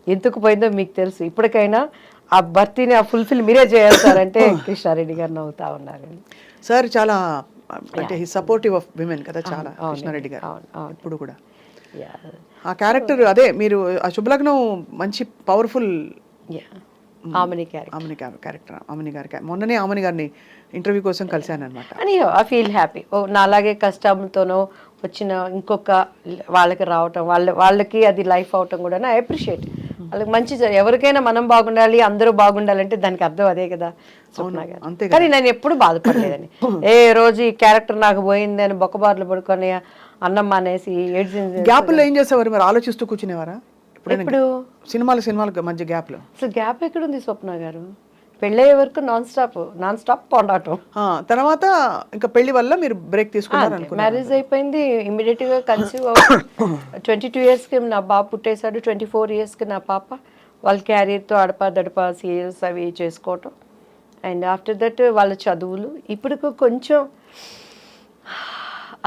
ఎందుకు పోయిందో మీకు తెలుసు, ఇప్పటికైనా ఆ భర్తీని ఆ ఫుల్ఫిల్ మీరే చేయాలి సార్ అంటే కృష్ణారెడ్డి గారు నవ్వుతా ఉన్నారు. సార్ చాలా అంటే సపోర్టివ్ ఆఫ్ విమెన్ కదా చాలా, కృష్ణారెడ్డి గారు ఇప్పుడు కూడా. ఆ క్యారెక్టర్ అదే మీరు ఆ శుభలగ్నం మంచి పవర్ఫుల్ ఆమెని క్యారెక్టర్. ఆమెని గారి మొన్ననే ఆమెని గారిని ఇంటర్వ్యూ కోసం కలిశాను అనమాట. అని ఐ ఫీల్ హ్యాపీ. నా అలాగే కష్టంతోనో వచ్చిన ఇంకొక వాళ్ళకి రావటం, వాళ్ళకి అది లైఫ్ అవటం కూడా ఐ అప్రిషియేట్. వాళ్ళకి మంచి, ఎవరికైనా మనం బాగుండాలి, అందరూ బాగుండాలంటే దానికి అర్థం అదే కదా. అంతే. కానీ నేను ఎప్పుడు బాధపడలేదని, ఏ రోజు ఈ క్యారెక్టర్ నాకు పోయింది అని బొక్కబార్లు పడుకొని అన్నం మానేసి ఏడ్చింది. గ్యాప్లో ఏం చేసేవారు మరి? ఆలోచిస్తూ కూర్చునేవారా? ఇప్పుడు సినిమాల మధ్య గ్యాప్లో అసలు గ్యాప్ ఎక్కడుంది స్వప్న గారు? పెళ్ళయ్యే వరకు నాన్ స్టాప్ పోరాటం. తర్వాత ఇంకా పెళ్లి వల్ల మీరు బ్రేక్ తీసుకున్నారు. మ్యారేజ్ అయిపోయింది, ఇమీడియట్ గా కన్సీవ్ 22 yearsకి నా బాబు పుట్టేశాడు, 24 yearsకి నా పాప. వాళ్ళ క్యారియర్తో అడపా సీరియల్స్ అవి చేసుకోవటం. అండ్ ఆఫ్టర్ దట్ వాళ్ళ చదువులు. ఇప్పుడు కొంచెం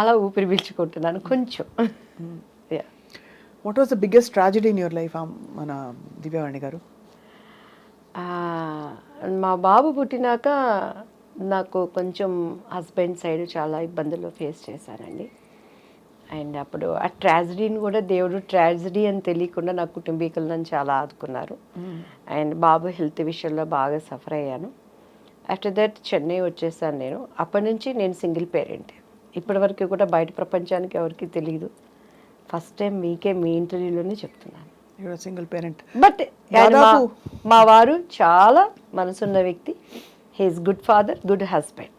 అలా ఊపిరి పీల్చుకుంటున్నాను కొంచెం. What was the biggest tragedy in your life మన దివ్యవాణి గారు? మా బాబు పుట్టినాక నాకు కొంచెం హస్బెండ్ సైడ్ చాలా ఇబ్బందులు ఫేస్ చేశానండి. అండ్ అప్పుడు ఆ ట్రాజడీని కూడా దేవుడు ట్రాజడీ అని తెలియకుండా నా కుటుంబీకులు నన్ను చాలా ఆదుకున్నారు. అండ్ బాబు హెల్త్ విషయంలో బాగా సఫర్ అయ్యాను. ఆఫ్టర్ దట్ చెన్నై వచ్చేసాను నేను. అప్పటి నుంచి నేను సింగిల్ పేరెంట్. ఇప్పటివరకు కూడా బయట ప్రపంచానికి ఎవరికి తెలియదు. ఫస్ట్ టైం మీకే మీ ఇంటర్వ్యూలోనే చెప్తున్నాను. Single parent. బట్ మా వారు చాలా మనసున్న వ్యక్తి. He's good father, good husband.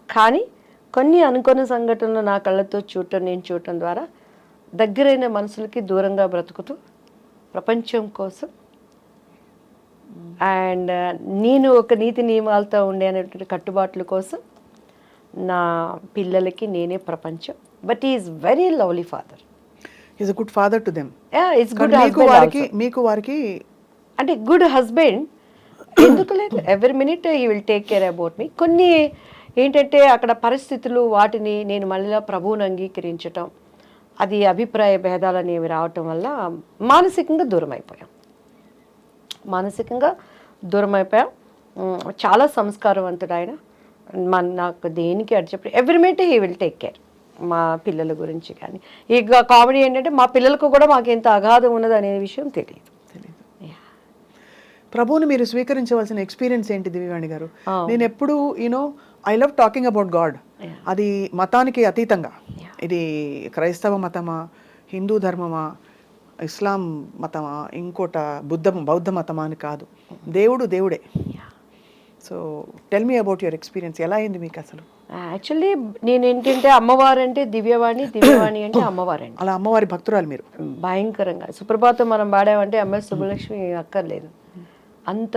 కానీ కొన్ని అనుకోని సంఘటనలు నా కళ్ళతో నేను చూడటం ద్వారా దగ్గరైన మనుషులకి దూరంగా బ్రతుకుతూ ప్రపంచం కోసం అండ్ నేను ఒక నీతి నియమాలతో ఉండే అనేటువంటి కట్టుబాట్ల కోసం నా పిల్లలకి నేనే ప్రపంచం. But is very lovely father. Is a good father to them. It's good husband. మీకు వారికి అంటే గుడ్ హస్బెండ్ ఎందుకు లేదు, every minute he will take care about me. కొన్ని ఏంటంటే అక్కడ పరిస్థితులు వాటిని నేను మళ్ళీ ప్రభువుని అంగీకరించటం, అది అభిప్రాయ భేదాలు అనేవి రావటం వల్ల మానసికంగా దూరం అయిపోయాం. చాలా సంస్కారవంతుడు ఆయన. నాకు దేనికి అడి చెప్పి every minute he will take care మా పిల్లల గురించి. కానీ ఇక కామెడీ ఏంటంటే మా పిల్లలకు కూడా మాకు ఎంత అగాధం ఉన్నది అనే విషయం తెలియదు. ప్రభువుని మీరు స్వీకరించవలసిన ఎక్స్పీరియన్స్ ఏంటి దివ్యవాణి గారు? నేను ఎప్పుడు I love talking about God. అది మతానికి అతీతంగా, ఇది క్రైస్తవ మతమా, హిందూ ధర్మమా, ఇస్లాం మతమా, ఇంకోట బౌద్ధ మతమా అని కాదు, దేవుడు దేవుడే. So tell me about your experience. ఎలా అయింది మీకు అసలు? యాక్చువల్లీ నేను ఏంటంటే అమ్మవారు అంటే దివ్యవాణి, దివ్యవాణి అంటే అమ్మవారండి. అలా అమ్మవారి భక్తురాలు మీరు. భయంకరంగా సుప్రభాతం మనం పాడామంటే ఎంఎస్ సుబ్బలక్ష్మి అక్కర్లేదు అంత.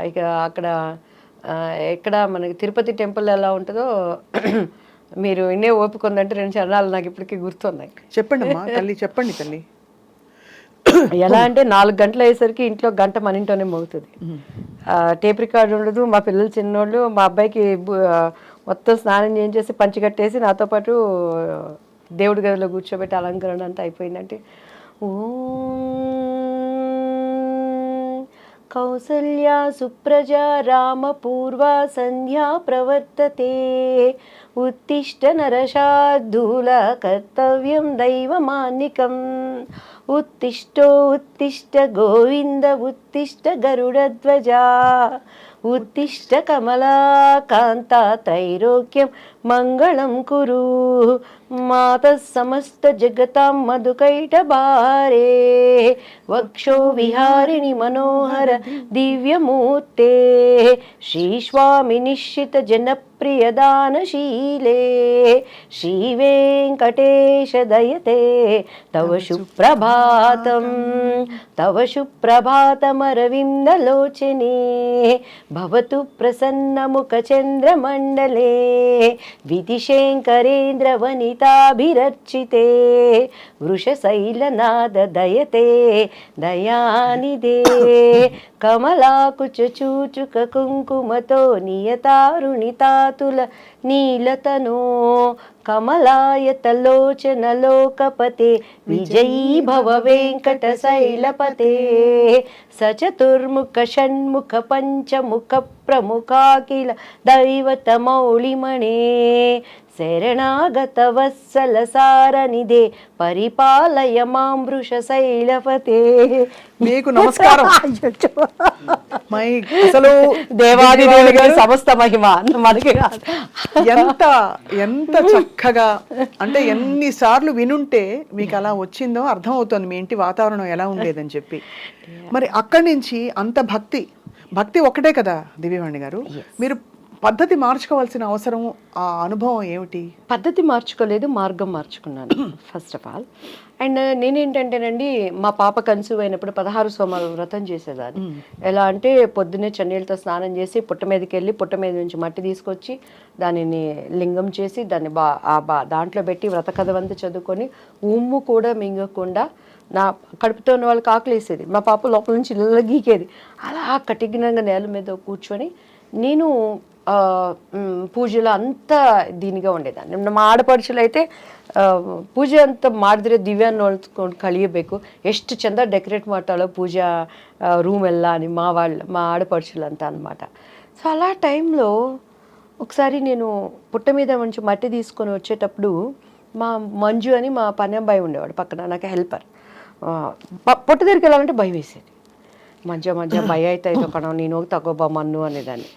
ఇక అక్కడ ఎక్కడ మనకి తిరుపతి టెంపుల్ ఎలా ఉంటుందో మీరు ఇన్నే ఓపిక ఉందంటే 2 చరణాలు నాకు ఇప్పటికీ గుర్తున్నాయి. చెప్పండి అమ్మా తల్లి, చెప్పండి తల్లి. ఎలా అంటే 4 గంటలు అయ్యేసరికి ఇంట్లో గంట మన ఇంట్లోనే మోగుతుంది. టేప్ రికార్డు ఉండదు. మా పిల్లలు చిన్నోళ్ళు. మా అబ్బాయికి మొత్తం స్నానం చేసి పంచి కట్టేసి నాతో పాటు దేవుడి గదిలో కూర్చోబెట్టి అలంకరణ అంతా అయిపోయిందంటే కౌసల్యా సుప్రజా రామ పూర్వ సంధ్యా ప్రవర్తతే ఉత్తిష్ట నరశార్దూల కర్తవ్యం దైవమాన్నికం ఉత్తిష్ట గోవింద ఉత్తిష్ట గరుడధ్వజా ఉత్తిష్ట కమలాకాంత త్రైలోక్యం మంగళం కురు మాతః సమస్త జగతాం మధుకైటభారే వక్షో విహారిణి మనోహర దివ్యమూర్తే శ్రీస్వామి నిశ్చిత జనప్రియదానశీలే శ్రీవేంకటేశ దయతే తవ సుప్రభాతం సుప్రభాతమరవిందలోచనే భవతు ప్రసన్నముఖచంద్రమండలే విధిశేంకరేంద్ర వనితాభిరర్చితే వృషశైలనాద దయతే దయానిదే కమలాకుచూచుక కుంకుమతో నియతారుణితాతుల నీలతనో కమలాయతలోచన లోకపతే విజయీ భవ వెంకట శైలపతే సచతుర్ముఖ షణ్ముఖ పంచముఖ ప్రముఖాఖిల దైవతమౌళిమణే శరణాగత వత్సల సారనిదే పరిపాలయ మాం వృషశైలపతే. మీకు నమస్కారం. అసలు దేవాది దేవుడికి సమస్త మహిమ మనకి ఎంత ఎంత చక్కగా అంటే ఎన్నిసార్లు వినుంటే మీకు అలా వచ్చిందో అర్థం అవుతుంది మీ ఇంటి వాతావరణం ఎలా ఉండేదని చెప్పి. మరి అక్కడి నుంచి అంత భక్తి ఒక్కటే కదా దివ్యవాణి గారు, మీరు పద్ధతి మార్చుకోవాల్సిన అవసరం, ఆ అనుభవం ఏమిటి? పద్ధతి మార్చుకోలేదు, మార్గం మార్చుకున్నాను ఫస్ట్ ఆఫ్ ఆల్. అండ్ నేనేంటంటేనండి మా పాప కన్సీవ్ అయినప్పుడు 16 సోమవారం వ్రతం చేసేదాన్ని. ఎలా అంటే పొద్దున్నే చన్నీళ్ళతో స్నానం చేసి పుట్ట మీదకి వెళ్ళి పుట్ట మీద నుంచి మట్టి తీసుకొచ్చి దానిని లింగం చేసి దాన్ని దాంట్లో పెట్టి వ్రత కథవంతా చదువుకొని ఉమ్ము కూడా మింగకుండా నా కడుపుతో ఉన్న వాళ్ళకి ఆకలి వేసేది, మా పాప లోపల నుంచి ఇళ్ళ గీకేది. అలా కఠినంగా నేల మీద కూర్చొని నేను పూజలో అంత దీనిగా ఉండేదాన్ని. మా ಆಡಪಡಿಸಲು అయితే ಪೂಜೆ ಅಂತ ಮಾಡಿದ್ರೆ ದಿವ್ಯ ನೋಡ್ಕೊಂಡು ಕಳಿಯಬೇಕು, ಎಷ್ಟು ಚಂದ ಡೆಕೋರೇಟ್ ಮಾಡ್ತಾಳೋ ಪೂಜಾ ರೂಮ್ ಎಲ್ಲ అని మా ఆడపడుచులు అంతా అనమాట. సో అలా టైంలో ఒకసారి నేను పుట్ట మీద నుంచి మట్టి తీసుకొని వచ్చేటప్పుడు మా మంజు అని మా పని అబ్బాయి ఉండేవాడు పక్కన, నాకు హెల్పర్. పుట్ట దగ్గరికి వెళ్ళాలంటే భయం వేసేది. మధ్య భయ అయితే కಣ నేను తగ్గోబా మన్ను అనేదాన్ని.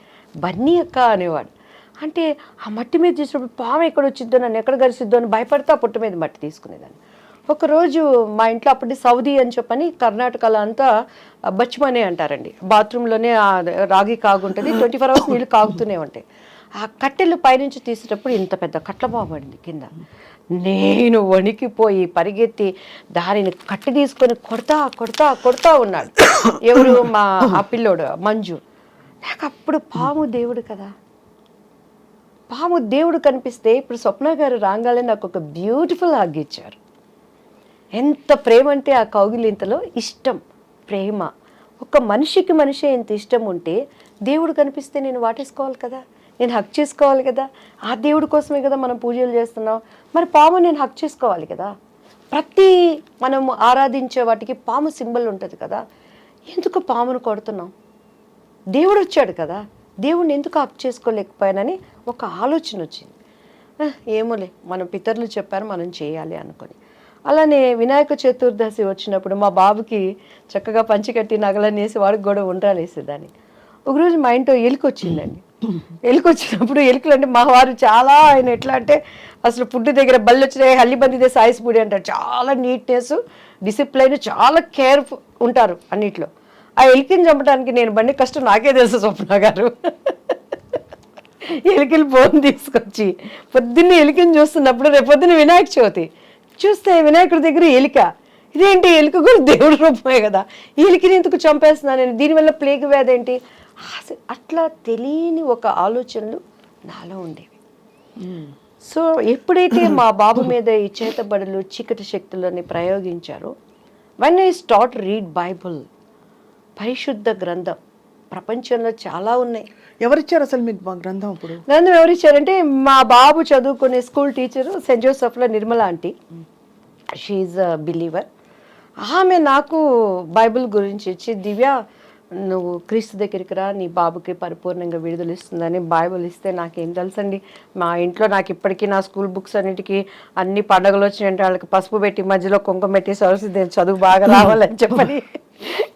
బన్నీ అక్క అనేవాడు. అంటే ఆ మట్టి మీద చేసినప్పుడు పాము ఎక్కడ వచ్చిద్దో, నన్ను ఎక్కడ గరిసిద్దో అని భయపడితే ఆ పుట్ట మీద మట్టి తీసుకునేదాన్ని. ఒకరోజు మా ఇంట్లో అప్పటి సౌదీ అని చెప్పని కర్ణాటకలో అంతా బచ్మనే అంటారండి, బాత్రూంలోనే రాగి కాగుంటుంది, 24 hours నీళ్ళు కాగుతూనే ఉంటాయి. ఆ కట్టెలు పైనుంచి తీసేటప్పుడు ఇంత పెద్ద కట్ల పాము పడింది కింద. నేను వణికిపోయి పరిగెత్తి దానిని కట్టి తీసుకొని కొడతా ఉన్నాడు ఎవరు, మా ఆ పిల్లోడు మంజు. నాకు అప్పుడు పాము దేవుడు కదా, పాము దేవుడు కనిపిస్తే ఇప్పుడు స్వప్న గారు రాగానే నాకు ఒక బ్యూటిఫుల్ హగ్ ఇచ్చారు. ఎంత ప్రేమ అంటే ఆ కౌగిలింతలో ఇష్టం, ప్రేమ. ఒక మనిషికి మనిషి ఎంత ఇష్టం ఉంటే దేవుడు కనిపిస్తే నేను వాటేసుకోవాలి కదా, నేను హక్ చేసుకోవాలి కదా. ఆ దేవుడి కోసమే కదా మనం పూజలు చేస్తున్నాం. మరి పాము నేను హక్ చేసుకోవాలి కదా. ప్రతి మనం ఆరాధించే వాటికి పాము సింబల్ ఉంటుంది కదా. ఎందుకు పామును కొడుతున్నాం? దేవుడు వచ్చాడు కదా, దేవుడిని ఎందుకు హక్ చేసుకోలేకపోయానని ఒక ఆలోచన వచ్చింది. ఏమోలే, మన పితరులు చెప్పారు మనం చేయాలి అనుకొని. అలానే వినాయక చతుర్దశి వచ్చినప్పుడు మా బాబుకి చక్కగా పంచికట్టి నగలనేసి వాడికి కూడా ఉండ్రాలు వేసేదాన్ని. ఒకరోజు మా ఇంట్లో ఎలుక వచ్చిందండి. ఎలుక వచ్చినప్పుడు ఎలుకలు అంటే మా వారు చాలా, ఆయన ఎట్లా అంటే అసలు ఫుడ్ దగ్గర బళ్ళు వచ్చినాయి హల్లి బందిదే సాయిస్పూడి అంటారు. చాలా నీట్నెస్, డిసిప్లైన్, చాలా కేర్ఫుల్ ఉంటారు అన్నిట్లో. ఆ ఎలికని చంపడానికి నేను బండి కష్టం నాకే తెలుసు స్వప్న గారు. ఎలికలు బోన్ తీసుకొచ్చి పొద్దున్నే ఎలికని చూస్తున్నప్పుడు, రేపు పొద్దున్న వినాయక చవితి చూస్తే వినాయకుడి దగ్గర ఎలిక, ఇదేంటి ఎలుక కూడా దేవుడి రూపమే కదా, ఈ ఎలికని ఎందుకు చంపేస్తున్నాను నేను, దీనివల్ల ప్లేగ్ వ్యాధి ఏంటి, అట్లా తెలియని ఒక ఆలోచనలు నాలో ఉండేవి. సో ఎప్పుడైతే మా బాబు మీద ఈ చేతబడులు చీకటి శక్తులని ప్రయోగించారో, when I start read Bible, పరిశుద్ధ గ్రంథం, ప్రపంచంలో చాలా ఉన్నాయి. ఎవరిచ్చారు అసలు మీకు గ్రంథం? అప్పుడు గ్రంథం ఎవరిచ్చారంటే మా బాబు చదువుకునే స్కూల్ టీచరు సెయింట్ జోసెఫ్లో Nirmala aunty, she a believer. ఆమె నాకు బైబిల్ గురించి ఇచ్చి, దివ్య నువ్వు క్రీస్తు దగ్గరికి రా, నీ బాబుకి పరిపూర్ణంగా విడుదల ఇస్తుందని బైబిల్ ఇస్తే, నాకేం తెలుసండి, మా ఇంట్లో నాకు ఇప్పటికీ నా స్కూల్ బుక్స్ అన్నిటికీ అన్ని పండుగలు వచ్చినాయంటే వాళ్ళకి పసుపు పెట్టి మధ్యలో కుంకుమ పెట్టి సరస్వతి చదువు బాగా రావాలని చెప్పని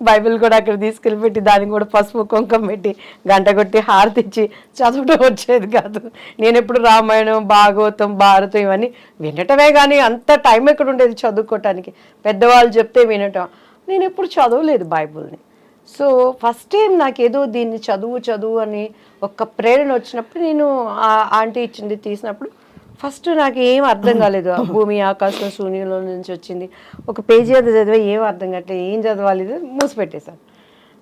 బైబిల్ కూడా అక్కడ తీసుకెళ్ళి పెట్టి దానికి కూడా పసుపు కుంకుమ పెట్టి గంట కొట్టి హారతిచ్చి చదవడం వచ్చేది కాదు. నేను ఎప్పుడు రామాయణం, భాగవతం, భారతం ఇవన్నీ వినటమే కానీ అంత టైం ఎక్కడ ఉండేది చదువుకోవటానికి. పెద్దవాళ్ళు చెప్తే వినటం, నేను ఎప్పుడు చదవలేదు బైబిల్ని. సో ఫస్ట్ టైం నాకేదో దీన్ని చదువు అని ఒక ప్రేరణ వచ్చినప్పుడు, నేను ఆంటీ ఇచ్చింది తీసినప్పుడు ఫస్ట్ నాకు ఏం అర్థం కాలేదు. భూమి ఆకాశం శూన్యంలో నుంచి వచ్చింది, ఒక పేజీ అది చదివా ఏం అర్థం కావట్లేదు, ఏం చదవాలి, మూసి పెట్టేశాను,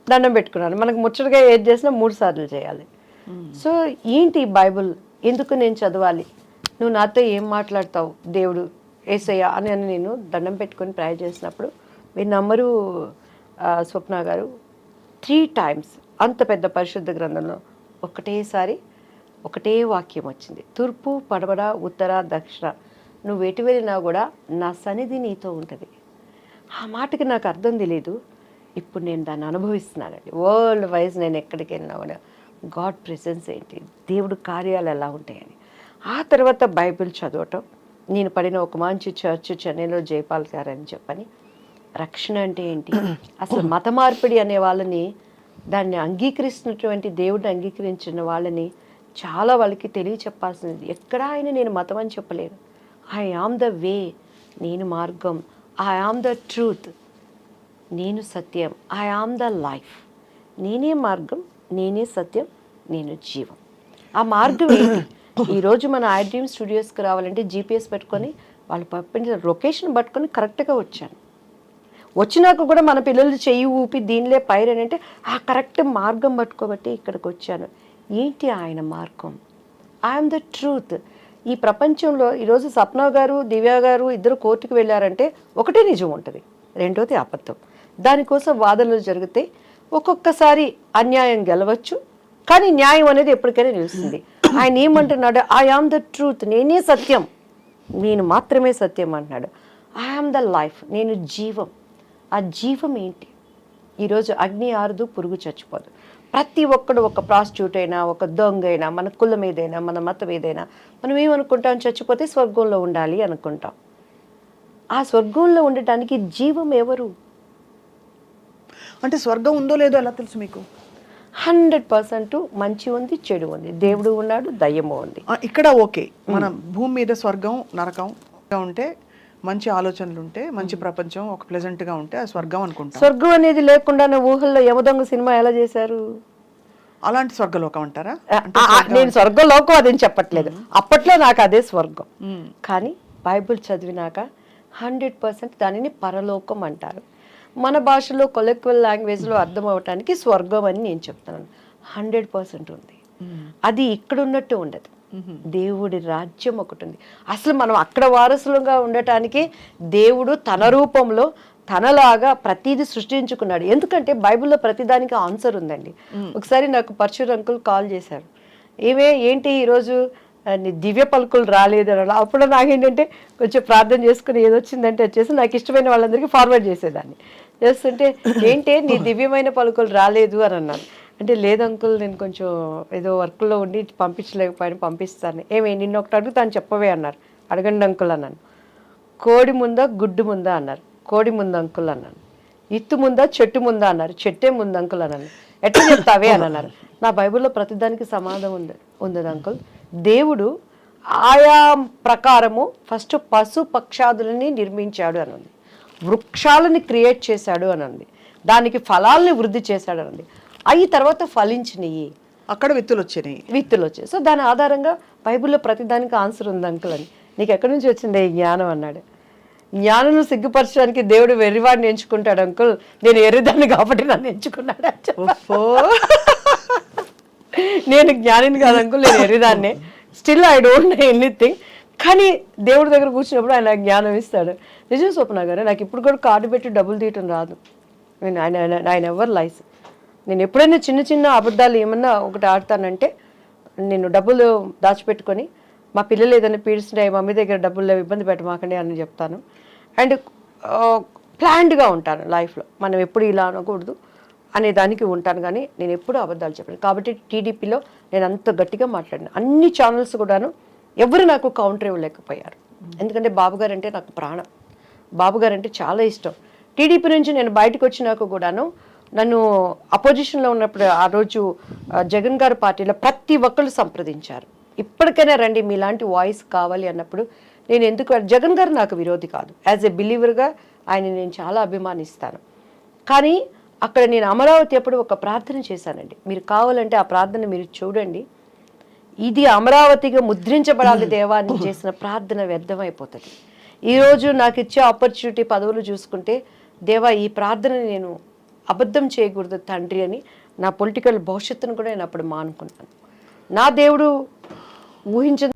దండం పెట్టుకున్నాను. మనకు ముచ్చటగా ఏది చేసినా 3 సార్లు చేయాలి. సో ఏంటి బైబుల్, ఎందుకు నేను చదవాలి, నువ్వు నాతో ఏం మాట్లాడతావు దేవుడు యేసయ్య అని నేను దండం పెట్టుకొని ప్రేయర్ చేసినప్పుడు, మీరు నమ్మరు స్వప్న గారు, 3 times అంత పెద్ద పరిశుద్ధ గ్రంథంలో ఒకటేసారి ఒకటే వాక్యం వచ్చింది, తూర్పు పడమర ఉత్తర దక్షిణ నువ్వు ఎటు వెళ్ళినా కూడా నా సన్నిధి నీతో ఉంటుంది. ఆ మాటకి నాకు అర్థం తెలియదు, ఇప్పుడు నేను దాన్ని అనుభవిస్తున్నానండి. వరల్డ్ వైజ్ నేను ఎక్కడికి వెళ్ళినా కూడా గాడ్ ప్రెసెన్స్ ఏంటి, దేవుడు కార్యాలు ఎలా ఉంటాయని. ఆ తర్వాత బైబిల్ చదవటం, నేను పడిన ఒక మంచి చర్చ్ చెన్నైలో జైపాల్ గారు అని చెప్పని, రక్షణ అంటే ఏంటి, అసలు మత మార్పిడి అనే వాళ్ళని, దాన్ని అంగీకరిస్తున్నటువంటి దేవుడిని అంగీకరించిన వాళ్ళని చాలా వాళ్ళకి తెలియచెప్పాల్సింది. ఎక్కడా ఆయన నేను మతం అని చెప్పలేను. ఐ ఆమ్ ద వే, నేను మార్గం, ఐ ఆమ్ ద ట్రూత్, నేను సత్యం, ఐ ఆమ్ ద లైఫ్, నేనే మార్గం, నేనే సత్యం, నేను జీవం. ఆ మార్గం ఏంటి? ఈరోజు మన ఐ డ్రీమ్ స్టూడియోస్కి రావాలంటే జీపీఎస్ పెట్టుకొని వాళ్ళు పంపించిన లొకేషన్ పట్టుకొని కరెక్ట్గా వచ్చాను. వచ్చినాక కూడా మన పిల్లలు చెయ్యి ఊపి దీనిలే పైరని అంటే ఆ కరెక్ట్ మార్గం పట్టుకోబట్టి ఇక్కడికి వచ్చాను. ఏంటి ఆయన మార్గం? I'm the truth. ఈ ప్రపంచంలో ఈరోజు సప్న గారు, దివ్య గారు ఇద్దరు కోర్టుకు వెళ్ళారంటే ఒకటే నిజం ఉంటుంది, రెండోది అబద్ధం. దానికోసం వాదనలు జరిగితే ఒక్కొక్కసారి అన్యాయం గెలవచ్చు, కానీ న్యాయం అనేది ఎప్పటికైనా నిలుస్తుంది. ఆయన ఏమంటున్నాడు, ఐ ఆమ్ ద ట్రూత్, నేనే సత్యం, నేను మాత్రమే సత్యం అంటున్నాడు. ఐ ఆమ్ ద లైఫ్, నేను జీవం. ఆ జీవం ఏంటి? ఈరోజు అగ్ని ఆరదు, పురుగు చచ్చిపోదు. ప్రతి ఒక్కడు, ఒక ప్రాస్టిట్యూట్ అయినా, ఒక దొంగ అయినా, మన కులం ఏదైనా, మన మతం ఏదైనా, మనం ఏమనుకుంటాం, చచ్చిపోతే స్వర్గంలో ఉండాలి అనుకుంటాం. ఆ స్వర్గంలో ఉండటానికి జీవం ఎవరు? అంటే స్వర్గం ఉందో లేదో ఎలా తెలుసు మీకు? 100% మంచి ఉంది, చెడు ఉంది, దేవుడు ఉన్నాడు, దయ్యము ఉంది. ఇక్కడ ఓకే, మన భూమి మీద స్వర్గం నరకం ఉంటే, మంచి ఆలోచనలు ఉంటే, మంచి ప్రపంచం ఒక ప్లెజెంట్ గా ఉంటే ఆ స్వర్గం అనుకుంటాం. స్వర్గం అనేది లేకుండా ఊహల్లో యమదొంగ సినిమా ఎలా చేశారు? అలాంటి స్వర్గలోకం అంటారా? నేను స్వర్గలోకం అదేం చెప్పట్లేదు, అప్పట్లో నాకు అదే స్వర్గం. కానీ బైబిల్ చదివినాక 100% దానిని పరలోకం అంటారు. మన భాషలో కొలెక్వల్ లాంగ్వేజ్లో అర్థం అవటానికి స్వర్గం అని నేను చెప్తున్నాను. 100% ఉంది. అది ఇక్కడ ఉన్నట్టు ఉండదు. దేవుడి రాజ్యం ఒకటి ఉంది. అసలు మనం అక్కడ వారసులుగా ఉండటానికి దేవుడు తన రూపంలో తనలాగా ప్రతిదీ సృష్టించుకున్నాడు. ఎందుకంటే బైబిల్లో ప్రతిదానికి ఆన్సర్ ఉందండి. ఒకసారి నాకు పరశుర్ అంకుల్ కాల్ చేశారు, ఏంటి ఈరోజు నీ దివ్య పలుకులు రాలేదు అని. అప్పుడు నాకేంటంటే కొంచెం ప్రార్థన చేసుకుని ఏదొచ్చిందంటే వచ్చేసి నాకు ఇష్టమైన వాళ్ళందరికీ ఫార్వర్డ్ చేసేదాన్ని. చేస్తుంటే ఏంటి నీ దివ్యమైన పలుకులు రాలేదు అని అన్నాను. అంటే లేదు అంకుల్, నేను కొంచెం ఏదో వర్క్లో ఉండి పంపించలేకపోయాను, పంపిస్తాను. నిన్న ఒకటి అడుగుతాను చెప్పవే అన్నారు. అడగండి అంకుల్ అన్నాను. కోడి ముందా గుడ్డు ముందా అన్నారు. కోడి ముందు అంకుల్ అన్నాను. ఇత్తు ముందా చెట్టు ముందా అన్నారు. చెట్టే ముందు అంకుల్ అన్నాను. ఎట్లా చెప్తావే అని అన్నారు. నా బైబిల్లో ప్రతిదానికి సమాధానం ఉంది అంకుల్. దేవుడు ఆయా ప్రకారము ఫస్ట్ పశు పక్షాదులని నిర్మించాడు అని ఉంది, వృక్షాలని క్రియేట్ చేశాడు అని ఉంది, దానికి ఫలాల్ని వృద్ధి చేశాడు అని ఉంది. అవి తర్వాత ఫలించినవి, అక్కడ విత్తులు వచ్చాయి. సో దాని ఆధారంగా బైబిల్లో ప్రతిదానికి ఆన్సర్ ఉంది అంకుల్ అని. నీకు ఎక్కడి నుంచి వచ్చింది ఈ జ్ఞానం అన్నాడు. జ్ఞానం సిగ్గుపరచడానికి దేవుడు వెర్రివాడిని ఎంచుకుంటాడు అంకుల్, నేను ఎర్రిదాన్ని కాబట్టి నన్ను ఎంచుకున్నాడు. నేను జ్ఞానిని కాదు అంకుల్, నేను ఎర్రిదాన్నే, still I don't know anything. కానీ దేవుడి దగ్గర కూర్చున్నప్పుడు ఆయన జ్ఞానం ఇస్తాడు. నిజం స్వప్న గారు, నాకు ఇప్పుడు కూడా కార్డు పెట్టి డబ్బులు తీయటం రాదు. ఆయన ఎవరు లైస్. నేను ఎప్పుడైనా చిన్న చిన్న అబద్ధాలు ఏమన్నా ఒకటి ఆడతానంటే, నేను డబ్బులు దాచిపెట్టుకొని మా పిల్లలు ఏదైనా పీడిస్తున్నాయి, మమ్మీ దగ్గర డబ్బులు లేవు, ఇబ్బంది పెట్టమాకండి అని చెప్తాను. అండ్ ప్లాన్డ్గా ఉంటాను లైఫ్లో. మనం ఎప్పుడు ఇలా అనకూడదు అనే దానికి ఉంటాను, కానీ నేను ఎప్పుడూ అబద్ధాలు చెప్పాను. కాబట్టి టీడీపీలో నేను అంత గట్టిగా మాట్లాడిన అన్ని ఛానల్స్ కూడాను ఎవరు నాకు కౌంటర్ ఇవ్వలేకపోయారు. ఎందుకంటే బాబుగారు అంటే నాకు ప్రాణం, బాబుగారు అంటే చాలా ఇష్టం. టీడీపీ నుంచి నేను బయటకు వచ్చినాక కూడాను నన్ను అపోజిషన్లో ఉన్నప్పుడు ఆ రోజు జగన్ గారి పార్టీలో ప్రతి ఒక్కళ్ళు సంప్రదించారు, ఇప్పటికైనా రండి మీలాంటి వాయిస్ కావాలి అన్నప్పుడు. నేను ఎందుకు, జగన్ గారు నాకు విరోధి కాదు, యాజ్ ఎ బిలీవర్గా ఆయన నేను చాలా అభిమానిస్తాను. కానీ అక్కడ నేను అమరావతి అప్పుడు ఒక ప్రార్థన చేశానండి. మీరు కావాలంటే ఆ ప్రార్థన మీరు చూడండి. ఇది అమరావతిగా ముద్రించబడాలి దేవా అని చేసిన ప్రార్థన వ్యర్థమైపోతుంది. ఈరోజు నాకు ఇచ్చే ఆపర్చునిటీ పదవులు చూసుకుంటే, దేవా ఈ ప్రార్థనని నేను అబద్ధం చేయకూడదు తండ్రి అని నా పొలిటికల్ భవిష్యత్తును కూడా నేను అప్పుడు మానుకున్నాను. నా దేవుడు ఊహించిన